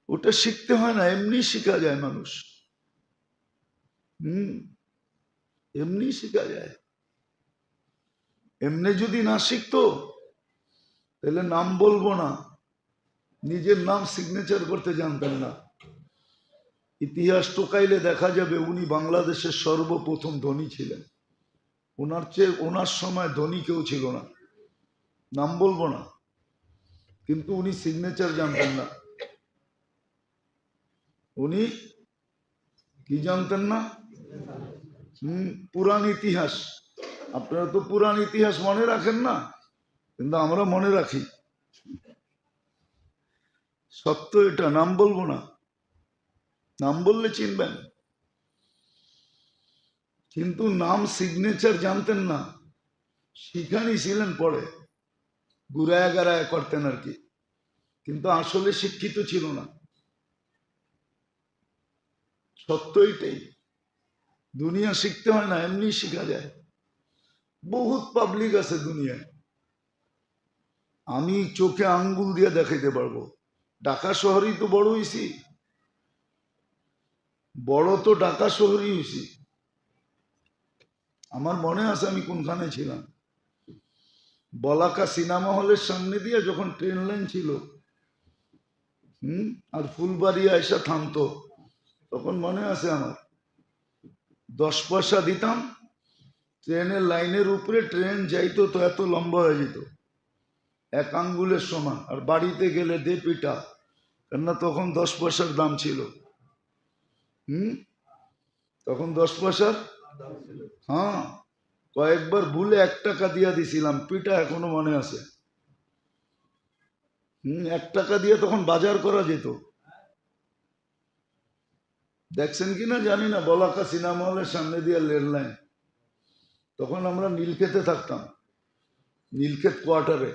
ওটা শিখতে হয় না, এমনি শিখা যায় মানুষ। এমনি শিখা যায়। এমনি যদি না শিখতো তাহলে নাম বলবো না, নিজের নাম সিগনেচার করতে জানতেন না। ইতিহাস টোকাইলে দেখা যাবে উনি বাংলাদেশের সর্বপ্রথম ধনী ছিলেন। ওনার সময় ধনী কেউ ছিল না, নাম বলবো না, কিন্তু উনি সিগনেচার জানতেন না। উনি কি জানতেন না? পুরাণ ইতিহাস, আপনারা তো পুরাণ ইতিহাস মনে রাখেন না, কিন্তু আমরা মনে রাখি। সত্য এটা, নাম বলবো না, নাম বললে চিনবেন, কিন্তু নাম সিগনেচার জানতেন না, শিখানি ছিলেন পরে, ঘুরায় গারায় করতেন আর কি, কিন্তু আসলে শিক্ষিত ছিল না। সত্য এটাই, দুনিয়া শিখতে হয় না, এমনি শিখা যায়। বহুত পাবলিক আছে দুনিয়ায়, আমি চোখে আঙ্গুল দিয়ে দেখাইতে পারবো। ঢাকা শহরেই তো বড় হয়েছি, বড় তো ঢাকা শহরই হয়েছি। আমার মনে আছে আমি কোনখানে ছিলাম, বলাকা সিনেমা হলের সামনে দিয়ে যখন ট্রেন লাইন ছিল, আর ফুলবাড়ি আইসা থামতো, তখন মনে আছে আমার 10 পয়সা দিতাম, ট্রেনের লাইনের উপরে ট্রেন যাইতো তো এত লম্বা হয়ে যেত, এক আঙ্গুলের সমান, আর বাড়িতে গেলে দে পিটা, কেননা তখন 10 পয়সার দাম ছিল। তখন 10 পয়সার, হ্যাঁ, কয়েকবার ভুলে 1 টাকা দিয়া দিছিলাম, পিটা এখনো মনে আছে। 1 টাকা দিয়ে তখন বাজার করা যেত। দেখছেন কিনা জানি না, বলাকা সিনেমা হলের সামনে দিয়ে রেল লাইন, তখন আমরা নীলক্ষেতে থাকতাম, নীলক্ষেত কোয়ার্টারে,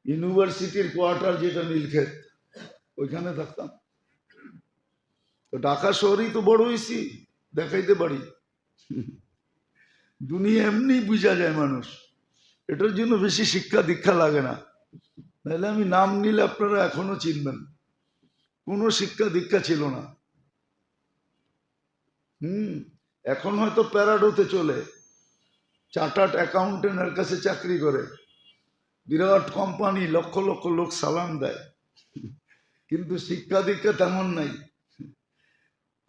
ইউনিভার্সিটির কোয়ার্টার যেটা নীলক্ষেত, ওইখানে থাকতাম। তো ঢাকা শহরেই তো বড় হয়েছি, দেখাইতে পারি। দুনিয়া এমনি বুঝা যায় মানুষ, এটার জন্য বেশি শিক্ষা দীক্ষা লাগে না। নাহলে আমি নাম নিলে আপনারা এখনো চিনবেন, কোনো শিক্ষা দীক্ষা ছিল না। এখন হয়তো প্যারাডোতে চলে, চার্টার্ড অ্যাকাউন্টেন্টের কাছে চাকরি করে, বিরাট কোম্পানি, লক্ষ লক্ষ লোক সালাম দেয়, কিন্তু শিক্ষা দীক্ষা তেমন নাই।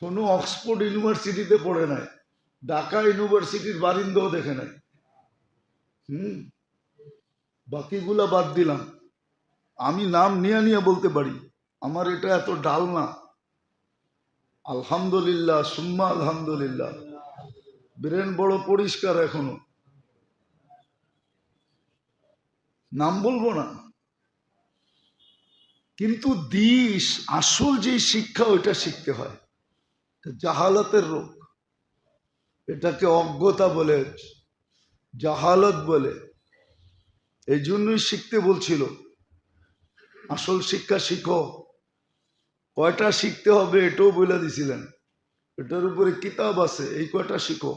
কোনো অক্সফোর্ড ইউনিভার্সিটিতে পড়ে নাই, ঢাকা ইউনিভার্সিটির বারিন্দাও দেখে নাই। বাকিগুলা বাদ দিলাম, আমি নাম নিয়ে নিয়ে বলতে পারি, আমার এটা এত ডাল না। আলহামদুলিল্লাহ, সুম্মা আলহামদুলিল্লাহ, ব্রেন বড় পরিষ্কার এখনো। নাম বলবো না, কিন্তু আসল যে শিক্ষা ওইটা শিখতে হয়। জাহালাতের রোগ, এটাকে অজ্ঞতা বলে, জাহালত বলে, এই জন্যই শিখতে বলছিল। আসল শিক্ষা শিখো, কয়টা শিখতে হবে এটাও বলে দিছিলেন, এটার উপরে কিতাব আছে, এই কয়টা শিখো।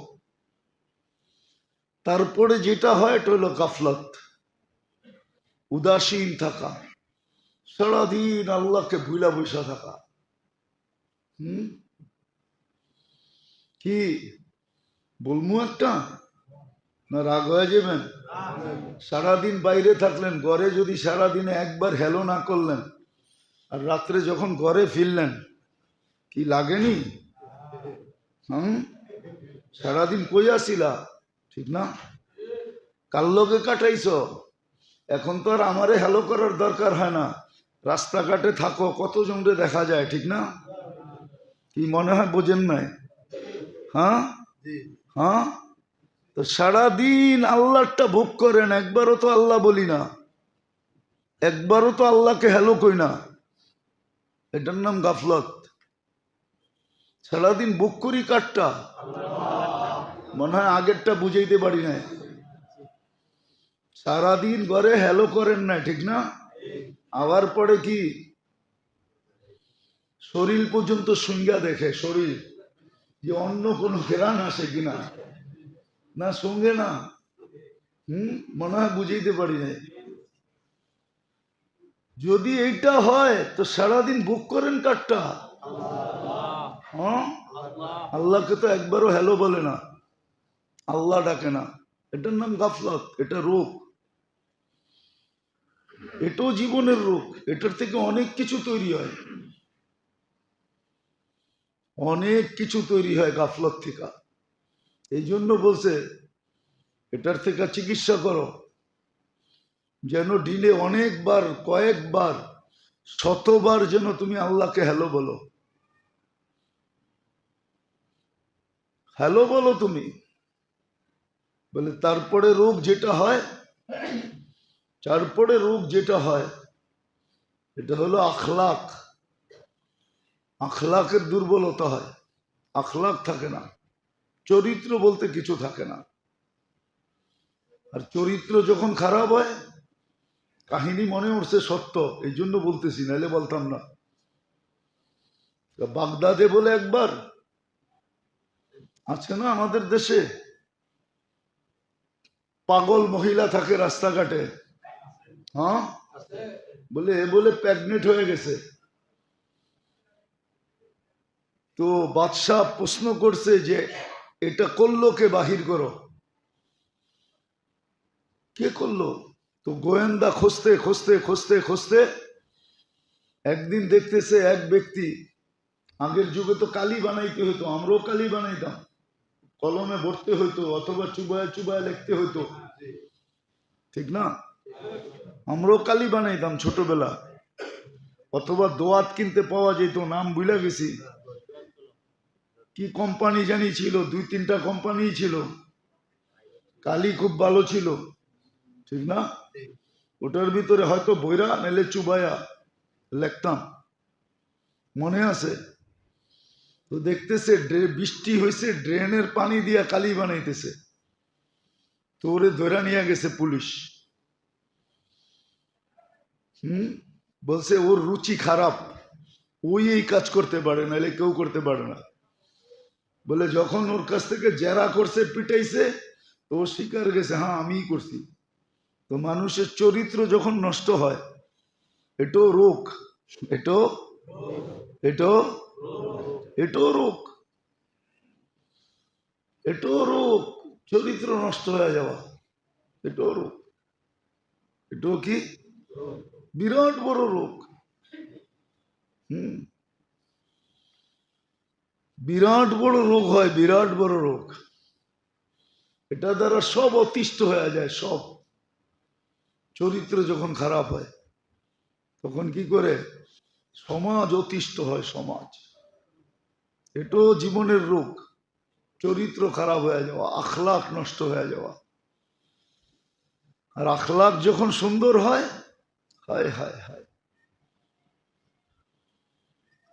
তারপরে যেটা হয় এটা হলো গাফলত, উদাসীন থাকা, সারাদিন আল্লাহকে ভুলা বসা থাকা। কি বলবো একটা, না রাগ হয়ে যাবেন? সারাদিন বাইরে থাকলেন, ঘরে যদি সারাদিনে একবার হ্যালো না করলেন, আর রাত্রে যখন ঘরে ফিরলেন, কি লাগেনি? সারাদিন কই আসিলা, ঠিক না? কার লগে কাটাইছ? এখন তো আর আমারে হ্যালো করার দরকার হয় না, রাস্তাঘাটে থাকো, কতজনকে দেখা যায়, ঠিক না? কি মনে হয় বোঝেন নাই? হ্যাঁ, তো সারাদিন আল্লাহটা ভোগ করেন, একবারও তো আল্লাহ বলি না, একবারও তো আল্লাহকে হ্যালো কই না, এটার নাম গাফলত। সারাদিন ভোগ করি কারটা? মনে হয় আগেরটা বুঝাইতে পারি না। সারাদিন ঘরে হ্যালো করেন না, ঠিক না? আবার পরে কি শরীর পর্যন্ত সুঙ্গা দেখে, শরীর যে অন্য কোনো ঘেরান আসে কিনা, না সঙ্গে না। মনে হয় বুঝাইতে পারি না। যদি এইটা হয় তো সারাদিন বুক করেন কারটা? হ্যাঁ, আল্লাহকে তো একবারও হ্যালো বলে না, আল্লাহ ডাকে না। এটার নাম গাফলত, এটা রোগ, এটাও জীবনের রোগ। এটার থেকে অনেক কিছু তৈরি হয়, অনেক কিছু তৈরি হয় গাফলত থেকে। এই জন্য বলছে এটার থেকে চিকিৎসা করো, যেন দিনে অনেকবার, কয়েকবার, শতবার যেন তুমি আল্লাহকে হ্যালো বলো, হ্যালো বলো তুমি। বলে তারপরে রোগ যেটা হয়, তারপরে রোগ যেটা হয় এটা হলো আখলাক। আখলাকের দুর্বলতা হয়, আখলাক থাকে না, চরিত্র বলতে কিছু থাকে না। আর চরিত্র যখন খারাপ হয়, কাহিনী মনে উঠছে সত্য, এই জন্য বলতেছি, নাহলে বলতাম না। বাগদাদে বলে একবার আছে না আমাদের দেশে, পাগল মহিলা থাকে রাস্তাঘাটে। হ্যাঁ, বলে এ বলে প্রেগনেন্ট হয়ে গেছে। তো বাদশাহ প্রশ্ন করছে যে এটা করলো কে, বাহির করো। কে করলো? তো গোয়েন্দা খুঁজতে খুঁজতে খুঁজতে খুঁজতে একদিন দেখতেছে এক ব্যক্তি, আগের যুগে তো কালি বানাইতে হইতো, আমরাও কালি বানাইতাম, কলমে ভরতে হইতো অথবা চুবায় চুবায় লিখতে হইতো, ঠিক না? আমরাও কালি বানাইতাম ছোটবেলা, অথবা দোয়াত কিনতে পাওয়া যেত, নাম ভুলে গেছি, কি কোম্পানি জানি ছিল, 2-3টা কোম্পানি ছিল, কালি খুব ভালো ছিল, ঠিক না? ওটার ভিতরে হয়তো বইরা নাইলে চুবায়া লিখতাম, মনে আছে? তো দেখতেছে বৃষ্টি হয়েছে, ড্রেনের পানি দিয়া কালি বানাইতেছে, তো ওরে ধরে নিয়ে গেছে পুলিশ। বলছে ওর রুচি খারাপ, ওই এই কাজ করতে পারে, নাহলে কেউ করতে পারে না। বলে যখন ওর কাছ থেকে জেরা করছে, পিটাইছে, তো ও স্বীকার গেছে, হ্যাঁ আমিই করছি। তো মানুষের চরিত্র যখন নষ্ট হয়, এটাও রোগ, এটাও এটাও এটাও রোগ, এটাও রোগ। চরিত্র নষ্ট হয়ে যাওয়া এটাও রোগ, এটাও কি বিরাট বড় রোগ। বিরাট বড় রোগ হয়, বিরাট বড় রোগ। এটা দ্বারা সব অতিষ্ঠ হয়ে যায়, সব। চরিত্র যখন খারাপ হয় তখন কি করে? সমাজ অতিষ্ঠ হয়, সমাজ। এটাও জীবনের রোগ, চরিত্র খারাপ হয়ে যাওয়া, আখলাক নষ্ট হয়ে যাওয়া। আর আখলাক যখন সুন্দর হয়, হায় হায় হায়,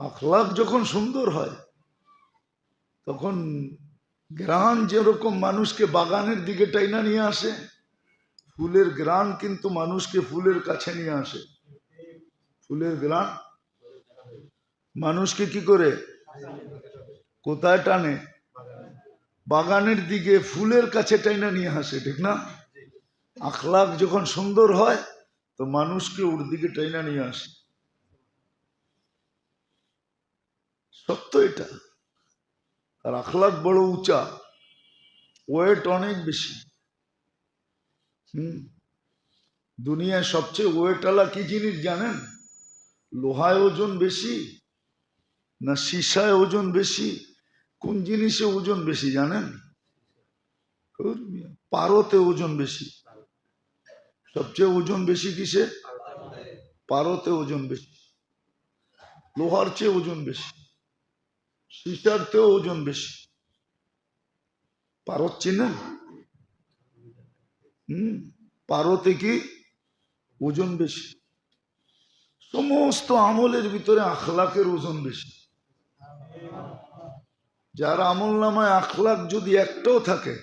আখলাক যখন সুন্দর হয় তখন গ্রান যেরকম মানুষকে বাগানের দিকে টাইনা নিয়ে আসে, ফুলের গ্রান কিন্তু মানুষকে ফুলের কাছে নিয়ে আসে। ফুলের গ্রান মানুষকে কি করে, কোথায় টানে? বাগানের দিকে, ফুলের কাছে টাইনা নিয়ে আসে, ঠিক না? আখলাক যখন সুন্দর হয় তো মানুষকে ওর দিকে টাইনা নিয়ে আসে, সত্য এটা। আর আখলাক বড় উঁচা, ওয়েট অনেক বেশি। দুনিয়ায় সবচেয়ে ওয়েটওয়ালা কি জিনিস জানেন? লোহায় ওজন বেশি না সীসায় ওজন বেশি? কোন জিনিসে ওজন বেশি জানেন? পারতে ওজন বেশি। সবচেয়ে ওজন বেশি কিসে? পারতে ওজন বেশি। লোহার চেয়ে ওজন বেশি, সীসার চেয়েও ওজন বেশি। পারত চিনেন? পারতে কি ওজন বেশি। সমস্ত আমলের ভিতরে আখলাকের ওজন বেশি। যার আমল নামায় আখলাক যদি একটাও থাকে,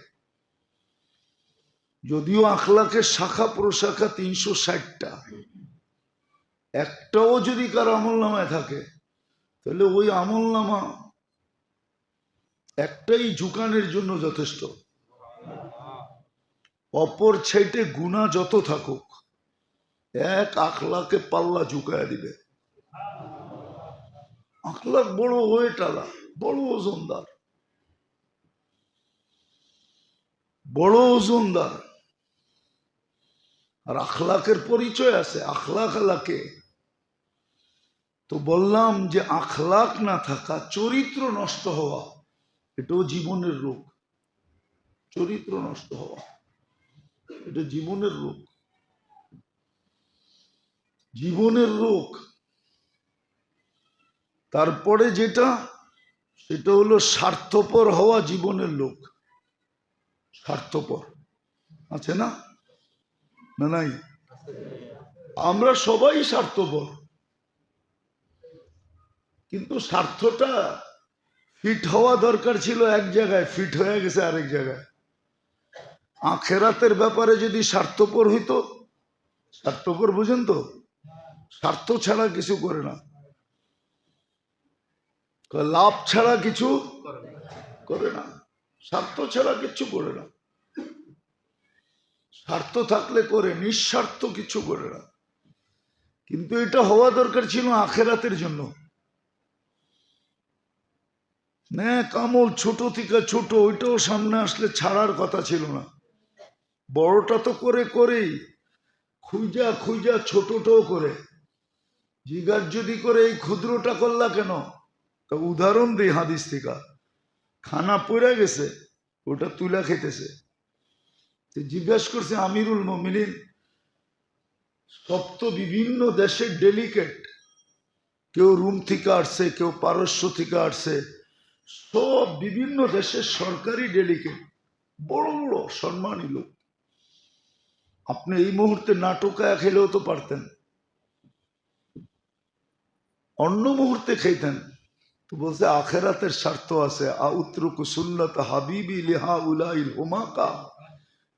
যদিও আখলাকের শাখা প্রশাখা 360টা, একটাও যদি কার আমল নামায় থাকে, তাহলে ওই আমল নামা একটাই ঝুকানের জন্য যথেষ্ট। অপর সাইডে গুনাহ যত থাকুক, এক আখলাকে পাল্লা ঝুকায় দিবে। আখলাক বড় ওয়েটালা, বড় ওজনদার, বড় ওজনদার। আর আখলাকের পরিচয় আছে, আখলাক আলাকে। তো বললাম যে আখলাক না থাকা, চরিত্র নষ্ট হওয়া, এটাও জীবনের রোগ। চরিত্র নষ্ট হওয়া এটা জীবনের রোগ, জীবনের রোগ। তারপরে যেটা, সেটা হলো স্বার্থপর হওয়া, জীবনের লোক। স্বার্থপর আছে না? না নাই? আমরা সবাই স্বার্থপর, কিন্তু স্বার্থটা ফিট হওয়া দরকার ছিল এক জায়গায়, ফিট হয়ে গেছে আরেক জায়গায়। আখেরাতের ব্যাপারে যদি স্বার্থপর হইতো, স্বার্থপর বুঝেন তো, স্বার্থ ছাড়া কিছু করে না, লাভ ছাড়া কিছু করে না, স্বার্থ ছাড়া কিছু করে না। স্বার্থ থাকলে করে, নিঃস্বার্থ কিছু করে না। কিন্তু এটা হওয়া দরকার ছিল আখেরাতের জন্য। নেক আমল ছোট থেকে ছোট, ওইটাও সামনে আসলে ছাড়ার কথা ছিল না। বড়টা তো করে করেই, খুঁজা খুঁজা ছোটটাও করে। জিজ্ঞাসা যদি করে এই ক্ষুদ্রটা করলা কেন, তা উদাহরণ দিই হাদিস থেকে। খানা পড়ে গেছে, ওটা তুলা খেতেছে। জিজ্ঞাসা করছে আমিরুল মুমিনিন, সব তো বিভিন্ন দেশের ডেলিগেট, কেউ রুম থেকে আসছে, কেউ পারস্য থেকে আসছে, সব বিভিন্ন দেশের সরকারি ডেলিগেট, বড় বড় সম্মানী লোক। আপনি এই মুহূর্তে নাটকায় খেলেও তো পারতেন, অন্য মুহূর্তে খাইতেন। তো বলছে আখেরাতের স্বার্থ আছে। আউত্রুকু সুন্নাত হাবিবি লিহা উলাইল হুমাকা,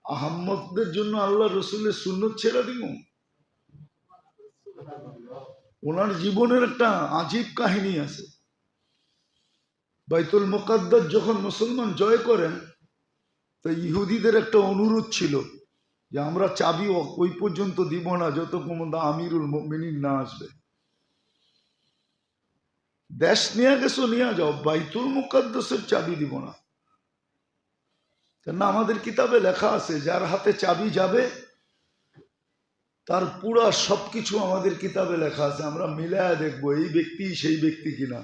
আহম্মদদের জন্য আল্লাহ রসুলের সুন্নত ছেড়ে দিব? ওনার জীবনের একটা আজীব কাহিনী আছে। বাইতুল মুকাদ্দাস যখন মুসলমান জয় করেন, তো ইহুদিদের একটা অনুরোধ ছিল যে আমরা চাবি ওই পর্যন্ত দিব না যতক্ষণ আমিরুল মুমিনিন না আসবে। দেশ নিয়ে গেছো, নিয়ে যাও, বাইতুল মুকাদ্দাসের চাবি দিব না। কেন? আমাদের কিতাবে লেখা আছে যার হাতে চাবি যাবে তার পুরা সবকিছু আমাদের কিতাবে লেখা আছে। আমরা মিলায় দেখবো এই ব্যক্তি সেই ব্যক্তি কিনা।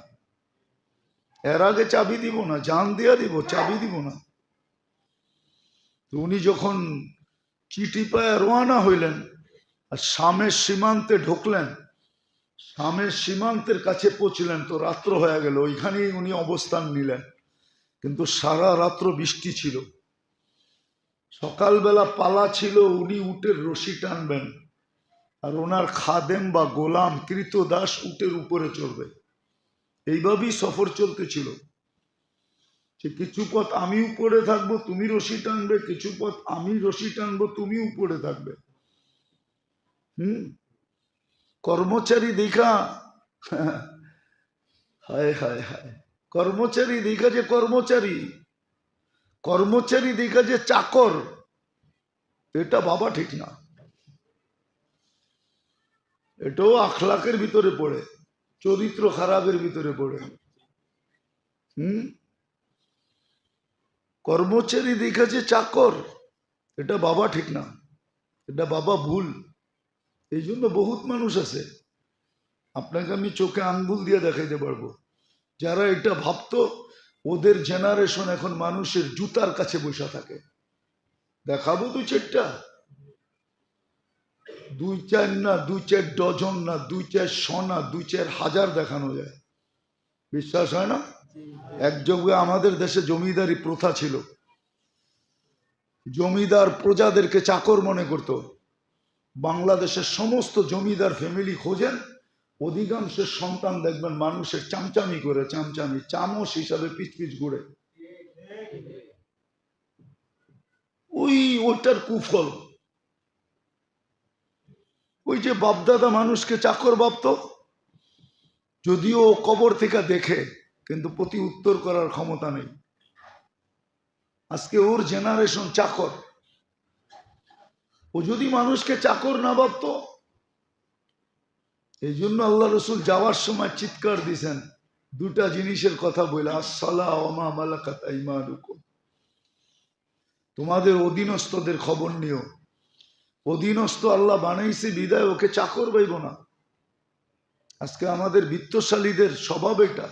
এর আগে চাবি দিব না, জান দিয়া দিব, চাবি দিব না। তো উনি যখন চিঠি পায়ে রওনা হইলেন আর শামের সীমান্তে ঢুকলেন, শামের সীমান্তের কাছে পৌঁছলেন, তো রাত্র হয়ে গেল। ওইখানেই উনি অবস্থান নিলেন। কিন্তু সারা রাত্র বৃষ্টি ছিল। সকালবেলা পালা ছিল, উনি উটের রশি টানবেন, আর ওনার খাদেম বা গোলাম কৃতদাস উটের উপরে চড়বে। এইভাবেই সফর চলতেছিল, যে কিছু পথ আমি উপরে থাকবো, তুমি রশি টানবে, কিছু পথ আমি রশি টানবো, তুমি উপরে থাকবে। কর্মচারী দেখা, হায় হায় হায়, কর্মচারী দেখা যে কর্মচারী, কর্মচারী দেখা যে চাকর, এটা বাবা ঠিক না। এটাও আখলাকের ভিতরে পড়ে, চরিত্র খারাপের ভিতরে পড়ে। কর্মচারী দেখা যে চাকর, এটা বাবা ঠিক না, এটা বাবা ভুল। এই জন্য বহুত মানুষ আছে, আপনাকে আমি চোখে আঙ্গুল দিয়ে দেখাইতে পারবো, যারা এটা ভাবতো ওদের জেনারেশন এখন মানুষের জুতার কাছে বসে থাকে। দেখাবো দুই চারটা, দুই চার না, দুই চার ডজন না, দুই চার শনা, দুই চার হাজার দেখানো যায়। বিশ্বাস হয় না? এক যুগে আমাদের দেশে জমিদারি প্রথা ছিল। জমিদার প্রজাদেরকে চাকর মনে করত। বাংলাদেশের সমস্ত জমিদার ফ্যামিলি খোঁজেন, অধিকাংশের সন্তান দেখবেন মানুষের চামচামি করে, চামচামি চামচ হিসাবে পিচ পিচ ঘুরে। ওইটার কুফল। ওই যে বাপদাদা মানুষকে চাকর ভাবত, যদিও কবর থেকে দেখে, কিন্তু প্রতি উত্তর করার ক্ষমতা নেই। আজকে ওর জেনারেশন চাকর। ও যদি মানুষকে চাকর না ভাবত, এই জন্য আল্লাহ রসুল যাওয়ার সময় চিৎকার দিছেন দুটা জিনিসের কথা বলে, আসসালাহ ওয়া মা মালাকাত আইমানুকুম, তোমাদের অধীনস্থদের খবর নিও। অধীনস্থ আল্লাহ বানাইছে বিদায় ওকে চাকর পাইব না। আজকে আমাদের বিত্তশালীদের স্বভাব এটা,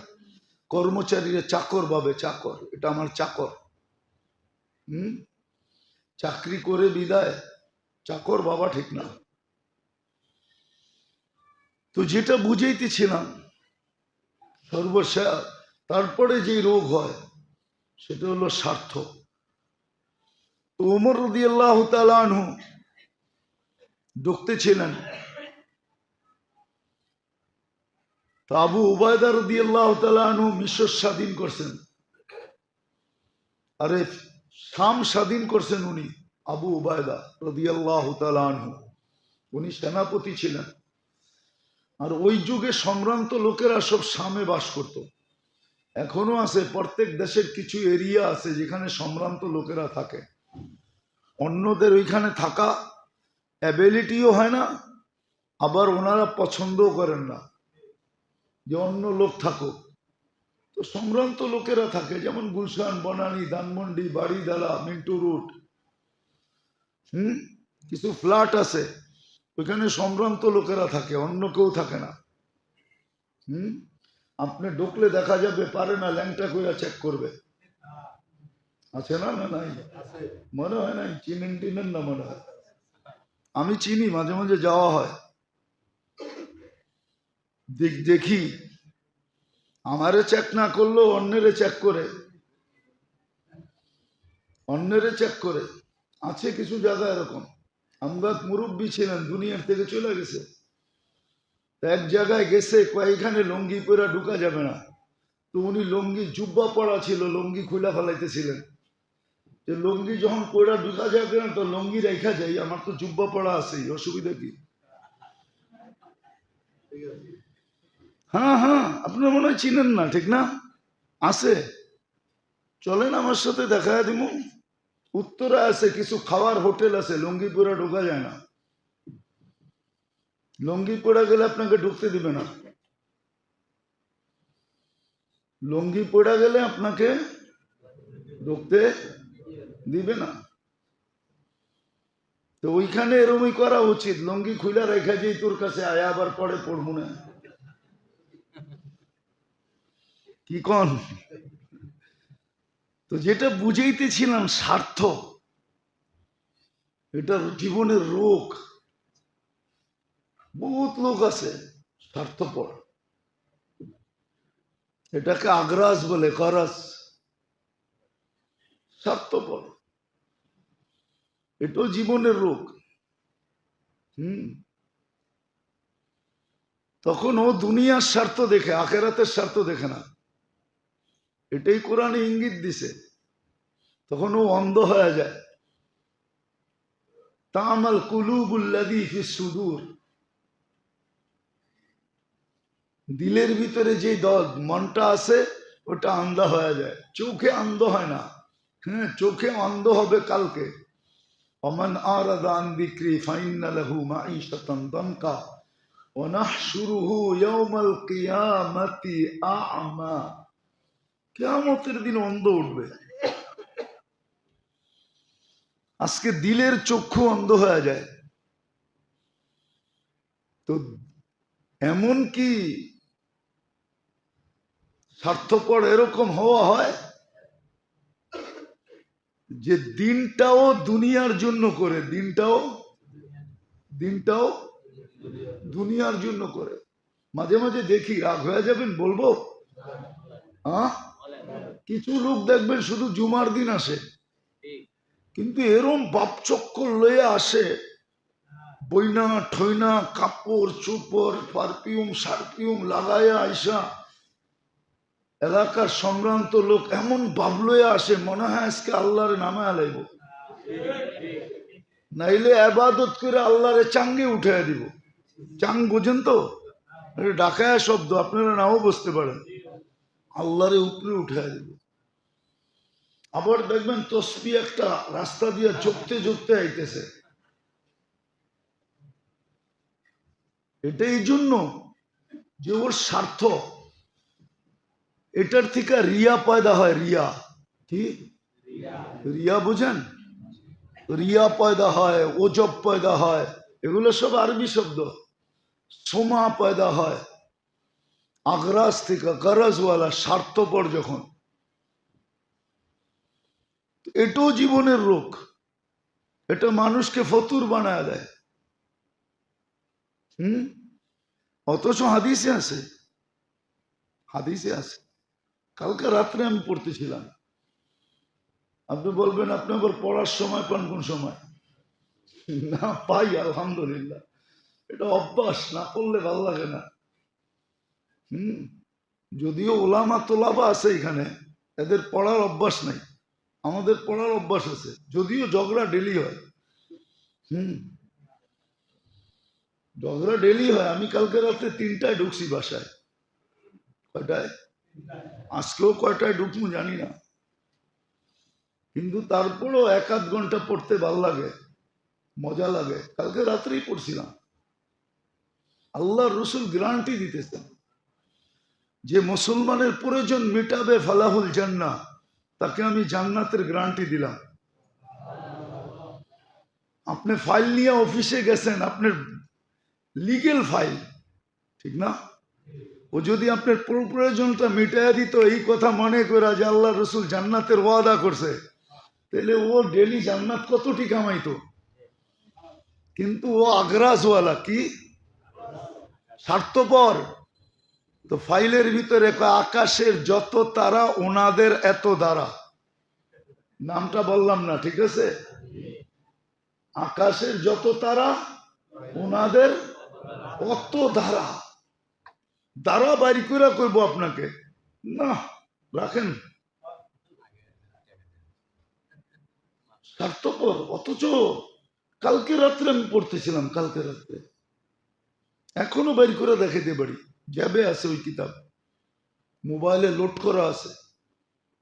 কর্মচারীরা চাকর ভাবে, চাকর, এটা আমার চাকর। চাকরি করে বিদায় চাকর বাবা ঠিক না। তো যেটা বুঝাইতেছিলাম সর্বশেষ, তারপরে যে রোগ হয় সেটা হলো স্বার্থ। তো ওমর রাদিয়াল্লাহু তাআলা আনহু ঢুকতেছিলেন, তো আবু উবায়দা রাদিয়াল্লাহু তাআলা আনহু মিশর স্বাধীন করছেন, আরে শাম স্বাধীন করছেন উনি, আবু উবায়দা রাদিয়াল্লাহু তাআলা আনহু, উনি সেনাপতি ছিলেন। আর ওই যুগে সম্ভ্রান্ত লোকেরা সব শামে বাস করত। এখনো আছে, প্রত্যেক দেশের কিছু এরিয়া আছে যেখানে সম্ভ্রান্ত লোকেরা থাকে। অন্যদের ওইখানে থাকা অ্যাবিলিটিও হয় না, আবার ওনারা পছন্দও করেন না যে অন্য লোক থাকুক। তো সম্ভ্রান্ত লোকেরা থাকে, যেমন গুলশান, বনানী, ধানমন্ডি, বাড়িদালা, মিন্টু রুট, কিছু ফ্ল্যাট আছে, ওইখানে সম্ভ্রান্ত লোকেরা থাকে, অন্য কেউ থাকে না। আপনি ঢুকলে দেখা যাবে পারে না, ল্যাংটা কইরা চেক করবে, আছে না? না নাই, মনে হয় নাই, চিনেন টিনেন না মনে হয়। আমি চিনি, মাঝে মাঝে যাওয়া হয়, দেখি আমারে চেক না করলেও অন্যেরে চেক করে, অন্যেরে চেক করে। আছে কিছু জায়গা এরকম। আমরা মুরব্বী ছিলেন, দুনিয়ার থেকে চলে গেছে, এক জায়গায় গেছে, কয়েকখানে লুঙ্গি পরা ঢুকা যাবে না। তো উনি লুঙ্গি, জুব্বা পড়া ছিল, লুঙ্গি খুলা ফেলাইতেছিলেন। যে লুঙ্গি যখন পড়া ঢুকা যাবে না, তো লুঙ্গি রেখা যাই, আমার তো জুব্বা পড়া আছে, অসুবিধা কি? হ্যাঁ হ্যাঁ, আপনার মনে হয় চিনেন না, ঠিক না? আছে, চলেন আমার সাথে দেখা দিব। উত্তরে আছে কিছু খাওয়ার হোটেল আছে, লুঙ্গি পরা ঢোকা যায় না। লুঙ্গি পড়া গেলে আপনাকে ঢুকতে দিবে না, লুঙ্গি পড়া গেলে আপনাকে ঢুকতে দিবে না। তো ওইখানে এরমই করা উচিত, লুঙ্গি খুলে রেখা যেই তোর কাছে আয়া, আবার পরে পড়বো না, কি কন? তো যেটা বুঝাইতেছিলাম, স্বার্থ এটা জীবনের রোগ। বহুত লোক আছে স্বার্থপর, এটাকে আগ্রাস বলে, করাস, স্বার্থপর, এটাও জীবনের রোগ। তখন ও দুনিয়ার স্বার্থ দেখে, আখেরাতের স্বার্থ দেখে না, এটাই কোরআনে ইঙ্গিত দিছে। তখন ও অন্ধ হয়ে যায়। তামাল কুলুবুল্লাযী ফিস সুদূর, দিলের ভিতরে যে মনটা আছে ওটা আন্ধা হয়ে যায়, চোখে অন্ধ হয় না। হ্যাঁ, চোখে অন্ধ হবে কালকে। ওমান আরাদা আন যিকরি ফাইন্না লাহু মাঈশাতান দানকা ওয়া নাহশুরুহু ইয়াওমাল কিয়ামাতি আ'মা, কিয়ামতের দিন অন্ধ উঠবে। আজকে দিলের চক্ষু অন্ধ হয়ে যায়। তো এমন কি স্বার্থপর এরকম হওয়া হয় যে দিনটাও দুনিয়ার জন্য করে, দিনটাও দুনিয়ার জন্য করে। মাঝে মাঝে দেখি, রাগ হয়ে যাবেন বলবো, কিছু লোক দেখবেন শুধু জুমার দিন আসে, কিন্তু এরম বাপচক্কর লয়ে আসে, বইনা ঠইনা কাপড় চোপড় পারফিউম সারফিউম লাগাইয়া আইসা, এলাকার সম্ভ্রান্ত লোক এমন বাবলয়ে আসে, মনে হয় আজকে আল্লাহরে নামে আলাইব, নাইলে আবাদত করে আল্লাহরে চাঙ্গে উঠে দিব। চাং বোঝেন তো, ডাকায়া শব্দ, আপনারা নাও বুঝতে পারেন, আল্লাহরে উপরে উঠে দিব। আবার দেখবেন তসবি একটা রাস্তা দিয়ে চোখতে চোখতে আইতেছে। এটা এই জন্য যে ওর স্বার্থ, এটার থেকে রিয়া পয়দা হয়। রিয়া কি? রিয়া বুঝেন? রিয়া পয়দা হয়, ওজব পয়দা হয়, এগুলো সব আরবি শব্দ। সোমা পয়দা হয় আগ্রাস থেকে, গরজওয়ালা, স্বার্থপর যখন। এটাও জীবনের রোগ, এটা মানুষকে ফতুর বানায় দেয়। অথচ হাদিসে আছে, হাদিসে আছে। কালকে রাত্রে আমি পড়তেছিলাম। আপনি বলবেন আপনি আবার পড়ার সময় পান কোন সময়? না পাই, আলহামদুলিল্লাহ। এটা অভ্যাস, না পড়লে ভালো লাগে না। যদিও ওলামা তোলাবা আছে এখানে, এদের পড়ার অভ্যাস নাই। আমাদের পড়ার অভ্যাস আছে, যদিও ঝগড়া ডেলি হয়। ঝগড়া ডেলি হয়। আমি কালকে রাত্রে 3টায় ঢুকছি বাসায়। কয়টায়? আজকেও কয়টায় ঢুকবো জানি না, কিন্তু তারপরও 1-8 ঘন্টা পড়তে ভাল লাগে, মজা লাগে। কালকে রাত্রেই পড়ছিলাম। আল্লাহর রসুল গ্যারান্টি দিতেছেন যে মুসলমানের প্রয়োজন মিটাবে ফালাহুল জান্নাহ, তাকে আমি জান্নাতের গ্যারান্টি দিলাম। আপনি ফাইল নিয়ে অফিসে গেছেন, আপনার লিগেল ফাইল, ঠিক না? ও যদি আপনার প্রয়োজনটা মিটাইয়া দিত, এই কথা মনে করা যে আল্লাহ রসুল জান্নাতের ওয়াদা করছে, তাহলে ও ডেলি জান্নাত কতটি কামাইতো। কিন্তু ও আগ্রাসওয়ালা, কি স্বার্থপর। তো ফাইলের ভিতরে আকাশের যত তারা ওনাদের এত দ্বারা, নামটা বললাম না, ঠিক আছে? আকাশের যত তারা ওনাদের অত দ্বারা। দ্বারা বাড়ি করে করবো আপনাকে না, রাখেন। স্বার্থপর। অথচ কালকে রাত্রে আমি পড়তেছিলাম, কালকে রাত্রে, এখনো বাইর করে দেখাইতে পারি, যাবে আছে ওই কিতাব, মোবাইলে লোড করা আছে,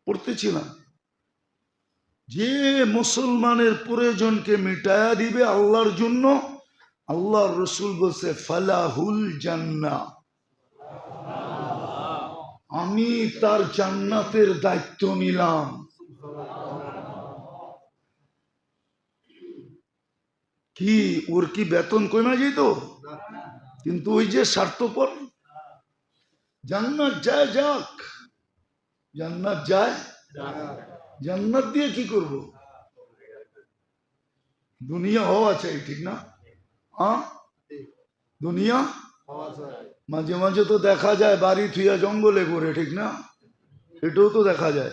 পড়তেছিলাম। যে মুসলমানের প্রয়োজনকে মিটায়া দিবে আল্লাহর জন্য, আল্লাহর রসুল বলছে ফালাহুল জান্নাহ, আমি তার জান্নাতের দায়িত্ব নিলাম। কি ওর কি বেতন কমে যেত? কিন্তু ওই যে স্বার্থপর, জান্নাত যায় যাক, জান্নাত যায়, জান্নাত দিয়ে কি করব? দুনিয়া হওয়া চাই, ঠিক না? হ্যাঁ, দুনিয়া মাঝে মাঝে তো দেখা যায় বাড়ি থুইয়া জঙ্গলে ঘুরে, ঠিক না? এটাও তো দেখা যায়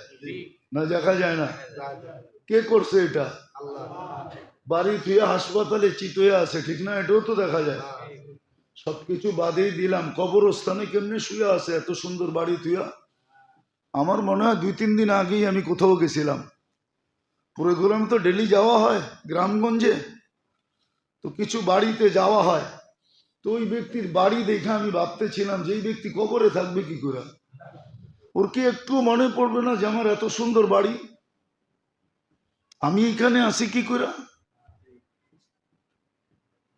না? দেখা যায় না? কে করছে এটা? বাড়ি থুইয়া হাসপাতালে চিতয়ে আছে, ঠিক না? এটাও তো দেখা যায়। সবকিছু বাদেই দিলাম, কবরস্থানে কেমনে শুয়ে আছে এত সুন্দর বাড়ি থুইয়া। আমার মনে হয় 2-3 দিন আগেই আমি কোথাও গেছিলাম, প্রোগ্রাম তো ডেলি যাওয়া হয় গ্রামগঞ্জে, তো কিছু বাড়িতে যাওয়া হয়। তো ওই ব্যক্তির বাড়ি দেখে আমি ভাবতেছিলাম যে এই ব্যক্তি কবরে থাকবে কি করে? ওর কি একটু মনে পড়বে না যে আমার এত সুন্দর বাড়ি, আমি এখানে আসি কি করে?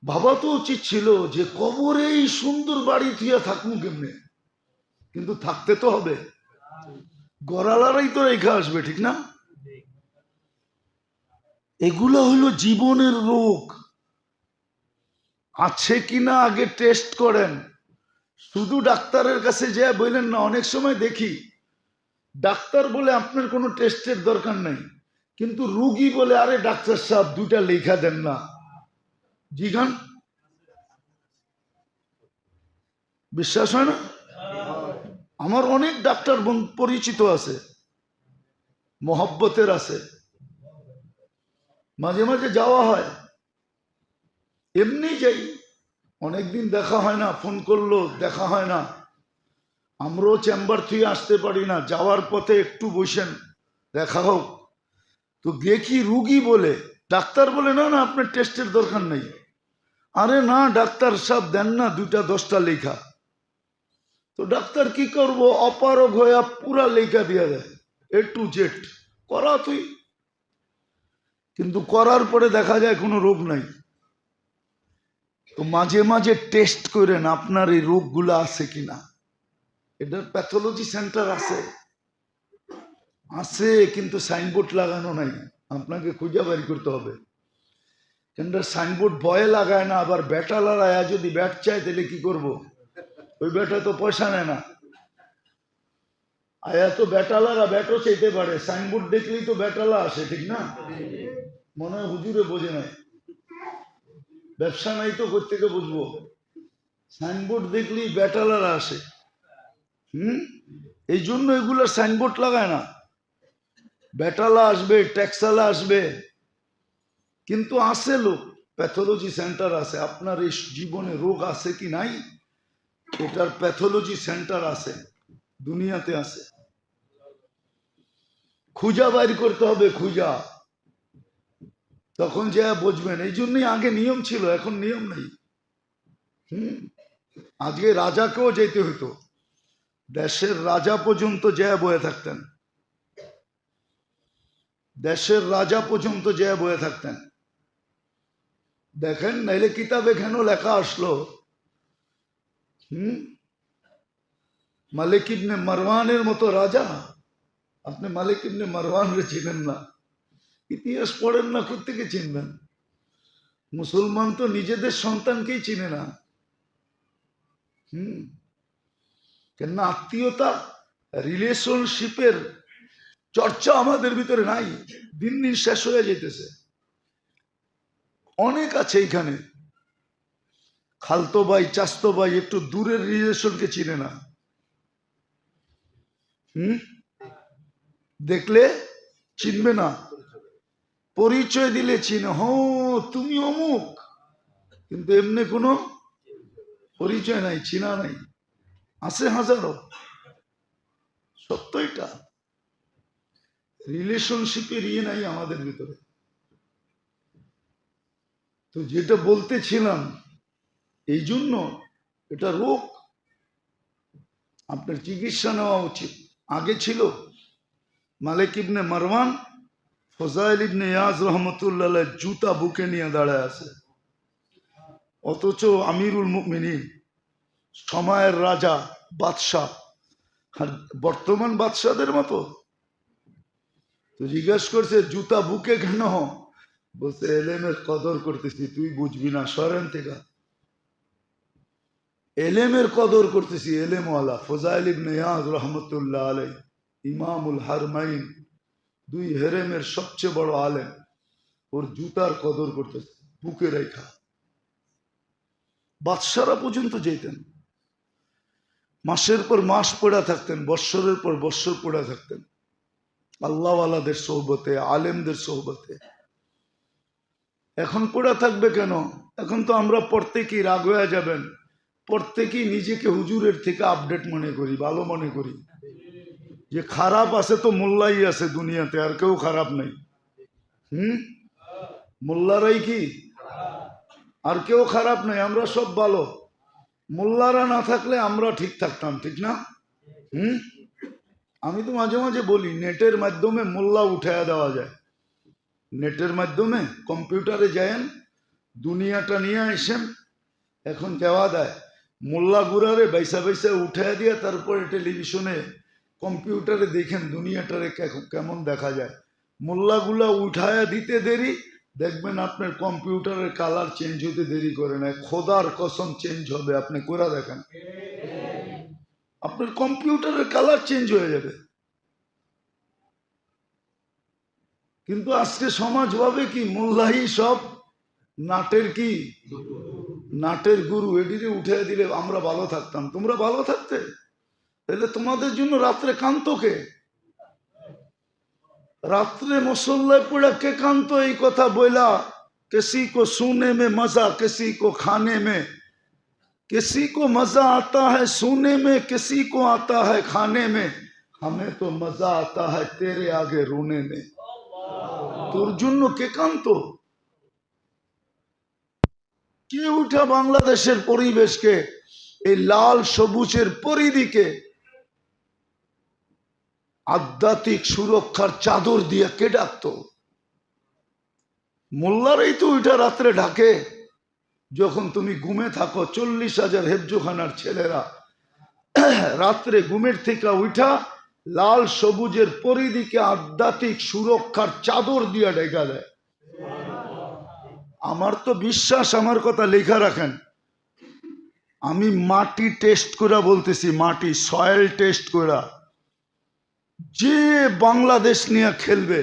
ভাবা তো উচিত ছিল যে কবরে এই সুন্দর বাড়ি থুইয়া থাকবো কেমনে, কিন্তু থাকতে তো হবে, গড়ালারাই তো রেখে আসবে, ঠিক না? এগুলো হলো জীবনের রোগ। আছে কিনা আগে টেস্ট করেন। শুধু ডাক্তারের কাছে যে বললেন না, অনেক সময় দেখি ডাক্তার বলে আপনার কোনো টেস্টের দরকার নেই, কিন্তু রুগী বলে আরে ডাক্তার সাহেব 2টা লেখা দেন না। জিগান, বিশ্বাস হয় না? আমার অনেক ডাক্তার পরিচিত আছে, মহব্বতের আছে, মাঝে মাঝে যাওয়া হয়, এমনি যাই, অনেকদিন দেখা হয় না, ফোন করলো দেখা হয় না। আমরাও চেম্বার থেকে আসতে পারি না, যাওয়ার পথে একটু বসেন দেখা হোক। তো দেখি রুগী বলে, ডাক্তার বলে না না আপনার টেস্টের দরকার নেই। আরে না ডাক্তার সাহেব দেন না 2টা 10টা লেখা। তো ডাক্তার কি করবো, অপারগ হয়ে পুরা লেখা দিয়া দেয়, A to Z। করা তুই, কিন্তু করার পরে দেখা যায় কোনো রোগ নাই। তো মাঝে মাঝে টেস্ট করেন আপনার এই রোগগুলো আছে কিনা। এটার প্যাথোলজি সেন্টার আছে, আছে, কিন্তু সাইনবোর্ড লাগানো নাই, আপনাকে খুঁজে বের করতে হবে। কিন্তু সাইনবোর্ড ভয়ে লাগায় না, আবার ব্যাটা লড়াইয়া যদি ব্যাট চায় তাহলে কি করব? ওই ব্যাটা তো পয়সা নেয় না, আয়া তো ব্যাটালারা ব্যাটও চাইতে পারে, সাইনবোর্ড দেখলেই তো ব্যাটালা আসে, ঠিক না? মনে হয় হুজুরে বোঝে নাই, ব্যবসা নাই তো কোত্থেকে বুঝবো? সাইনবোর্ড দেখলেই ব্যাটালারা আসে। এই জন্য এগুলো সাইনবোর্ড লাগায় না। ব্যাটালা আসবে, ট্যাক্সালা আসবে, কিন্তু আছে লোক, প্যাথোলজি সেন্টার আছে। আপনার এই জীবনে রোগ আছে কি নাই, এটার প্যাথোলজি সেন্টার আছে, দুনিয়াতে আছে। খুঁজা বাইর করতে হবে, খুঁজা, তখন যা বুঝবেন। এই জন্যই আগে নিয়ম ছিল, এখন নিয়ম নেই। আজকে রাজাকেও যেতে হতো, দেশের রাজা পর্যন্ত যা বয়ে থাকতেন, দেশের রাজা পর্যন্ত যা বয়ে থাকতেন। দেখেন নাইলে কিতাবে কেন লেখা আসলো, মালিক ইবনে মারওয়ানের মতো রাজা। আপনি মালিক ইবনে মারওয়ান রে চিনেন না, ইতিহাস পড়েন না, কোত্থেকে চিনবেন? মুসলমান তো নিজেদের সন্তানকেই চিনে না। কেন? আত্মীয়তা, রিলেশনশিপের চর্চা আমাদের ভিতরে নাই, দিন দিন শেষ হয়ে যেতেছে। অনেক আছে এখানে খালতো ভাই, চাস্তো ভাই, একটু দূরের রিলেশনকে চিনে না। দেখলে চিনবে না, পরিচয় দিলে চিনে, হ তুমি অমুক, কিন্তু এমনি কোনো পরিচয় নাই, চিনা নাই। আছে হাজারো, সত্য এটা। রিলেশনশিপের ইয়ে নাই আমাদের ভিতরে। তো যেটা বলতেছিলাম, এই জন্য এটা রোগ, আপনার চিকিৎসা নেওয়া উচিত। আগে ছিল মালিক ইবনে মারওয়ান, ফজাইল ইবনে ইয়াজ রহমতুল্লাহ জুতা বুকে নিয়ে দাঁড়ায় আছে, অথচ আমিরুল মুমিনিন, সময়ের রাজা, বাদশাহ, আর বর্তমান বাদশাদের মতো। তো জিজ্ঞেস করছে জুতা বুকে কেন? বলছে এলেমের কদর করতেছি, তুই বুঝবি না, সরেন থেকে। এলেমের কদর করতেছি, এলেমওয়ালা ফজাইল ইবনে ইয়াজ রহমতুল্লাহ আলাই, ইমামুল হারমাইন, দুই হেরেমের সবচেয়ে বড় আলেম, ওর জুতার কদর করতেছে, বুকে রেখা। বাদশারা পর্যন্ত যেতেন, মাসের পর মাস পড়া থাকতেন, বৎসরের পর বৎসর পড়া থাকতেন আল্লাহওয়ালাদের সোহবতে, আলেমদের সোহবতে। এখন পড়া থাকবে কেন? এখন তো আমরা প্রত্যেকেই রাগ হয়ে যাবেন, প্রত্যেকেই নিজেকে হুজুরের থেকে আপডেট মনে করি, ভালো মনে করি। যে খারাপ আছে তো মোল্লাই আছে দুনিয়াতে, আর কেউ খারাপ নাই। মোল্লারাই কি, আর কেউ খারাপ নাই, আমরা সব ভালো। মোল্লারা না থাকলে আমরা ঠিক থাকতাম, ঠিক না? আমি তো মাঝে মাঝে বলি, নেটের মাধ্যমে মোল্লা উঠায়া দেওয়া যায়। নেটের মাধ্যমে কম্পিউটারে যায়েন, দুনিয়াটা নিয়ে আসেন, এখন দেওয়া দেয়। মোল্লা গুড়ারে বাইসা বাইসা উঠায়া দিয়ে তারপরে টেলিভিশনে কম্পিউটারে দেখেন দুনিয়াটারে কেমন দেখা যায়। মোল্লাগুলা উঠায়া দিতে দেরি, দেখবেন আপনার কম্পিউটারের কালার চেঞ্জ হতে দেরি করে না, খোদার কসম চেঞ্জ হবে, আপনি করে দেখেন, আপনার কম্পিউটারের কালার চেঞ্জ হয়ে যাবে। কিন্তু আজকে সমাজ ভাবে কি মোল্লাই সব নাটের কি, নাটের গুরু, এটিরে উঠে দিলে আমরা ভালো থাকতাম। তোমরা ভালো থাকতে, তাহলে তোমাদের জন্য রাত্রে কান্ত কে? রাত্রে মুসল্লায় পড়ে কে কান্ত? এই কথা বইলা, किसी को सोने में मजा, किसी को खाने में, किसी को मजा आता है सोने में, किसी को आता है खाने में, हमें तो मजा आता है तेरे आगे रोने में। তোর জন্য কে কান্ত? কে উঠা বাংলাদেশের পরিবেশকে এই লাল সবুজের পরিধিকে আধ্যাত্মিক সুরক্ষার চাদর দিয়ে কে ডাকতো? মোল্লারাই তো ওইটা রাত্রে ঢাকে। যখন তুমি ঘুমে থাকো, 40,000 হেফজোখানার ছেলেরা রাত্রে ঘুমের থেকে উঠা লাল সবুজের পরিধিকে আধ্যাত্মিক সুরক্ষার চাদর দিয়ে ঢেকা দেয়। আমার তো বিশ্বাস, আমার কথা লেখা রাখেন, আমি মাটি টেস্ট করে বলতেছি, মাটি সয়েল টেস্ট করে, যে বাংলাদেশ নিয়ে খেলবে,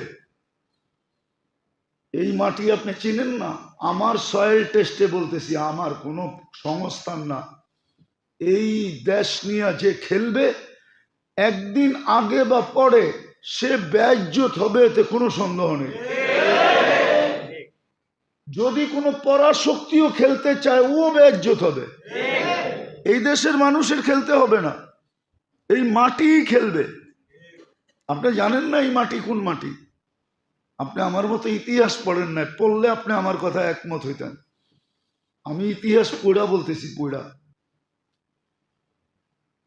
এই মাটি আপনি চিনেন না, আমার সয়েল টেস্টে বলতেছি, আমার কোনো সংস্থান না, এই দেশ নিয়ে যে খেলবে একদিন আগে বা পরে সে বেইজ্জত হবে, এতে কোনো সন্দেহ নেই। যদি কোনো পরাশক্তিও খেলতে চায়, ও বেইজ্জত হবে। এই দেশের মানুষের খেলতে হবে না, এই মাটিই খেলবে। আপনি জানেন না এই মাটি কোন মাটি? আপনি আমার মতো ইতিহাস পড়েন না, পড়লে আপনি আমার কথা একমত হইতেন। আমি ইতিহাস পড়া বলতেছি, পড়া,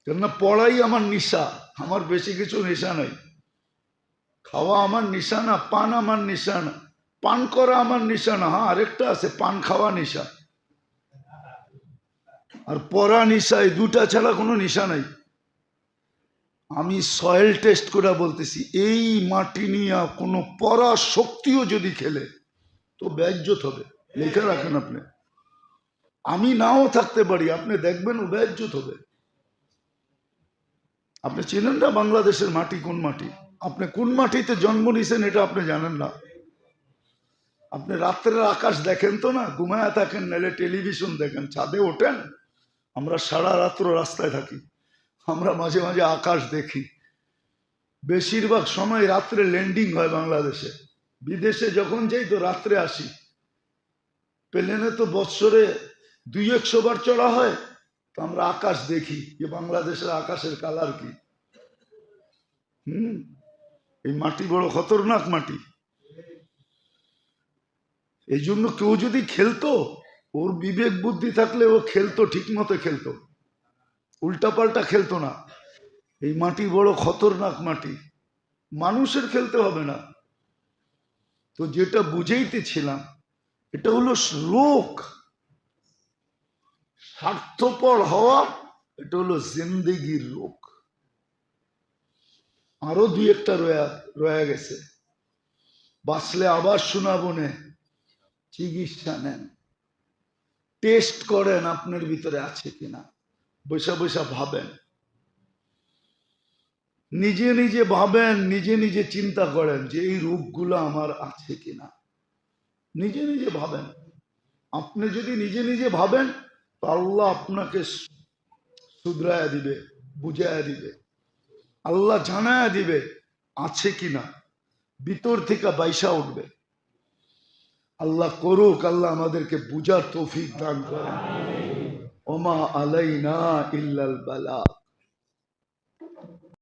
কেননা পড়াই আমার নেশা। আমার বেশি কিছু নেশা নাই। খাওয়া আমার নেশা না, পান আমার নেশা না, পান করা আমার নেশা না। হ্যাঁ, আরেকটা আছে, পান খাওয়া নেশা আর পড়া নেশা, এই দুটা ছাড়া কোনো নেশা নাই। আমি সয়েল টেস্ট করে বলতেছি, এই মাটি নিয়ে কোনো পরা শক্তিও যদি খেলে তো বেইজ্জত হবে। লেখা রাখেন আপনি, আমি নাও থাকতে পারি, আপনি দেখবেন ও বেইজ্জত হবে। আপনি চেনেন না বাংলাদেশের মাটি কোন মাটি? আপনি কোন মাটিতে জন্ম নিয়েছেন এটা আপনি জানেন না। আপনি রাত্রের আকাশ দেখেন তো না, ঘুমায়া থাকেন, নাহলে টেলিভিশন দেখেন, ছাদে ওঠেন। আমরা সারা রাত্র রাস্তায় থাকি, আমরা মাঝে মাঝে আকাশ দেখি। বেশিরভাগ সময় রাত্রে ল্যান্ডিং হয় বাংলাদেশে। বিদেশে যখন যাই তো রাত্রে আসি। প্লেনে তো বৎসরে 200-100 বার চড়া হয়, তো আমরা আকাশ দেখি যে বাংলাদেশের আকাশের কালার কি। এই মাটি বড় খতরনাক মাটি। এই জন্য কেউ যদি খেলতো, ওর বিবেক বুদ্ধি থাকলে ও খেলতো, ঠিক মতো খেলতো, উল্টাপাল্টা খেলতো না। এই মাটি বড় খতরনাক মাটি, মানুষের খেলতে হবে না। তো যেটা বুঝাইতেছিলাম, এটা হলো রোগ, স্বার্থপর হওয়া, এটা হলো জিন্দেগির রোগ। আরো 2-1টা রয়ে গেছে, বাঁচলে আবার শোনাবো নে। চিকিৎসা নেন, টেস্ট করেন আপনার ভিতরে আছে কিনা, বৈশা বৈশা ভাবেন, নিজে নিজে ভাবেন, নিজে নিজে চিন্তা করেন যে এই রোগগুলো আমার আছে কিনা, নিজে নিজে ভাবেন। আপনি যদি নিজে নিজে ভাবেন তো আল্লাহ আপনাকে শুধরায়া দিবে, বুঝায়া দিবে, আল্লাহ জানায়া দিবে আছে কিনা, ভিতর থেকে বাইসা উঠবে। আল্লাহ করুক, আল্লাহ আমাদেরকে বুঝার তৌফিক দান করেন। ওমা আলাইনা ইল্লাল বালাগ।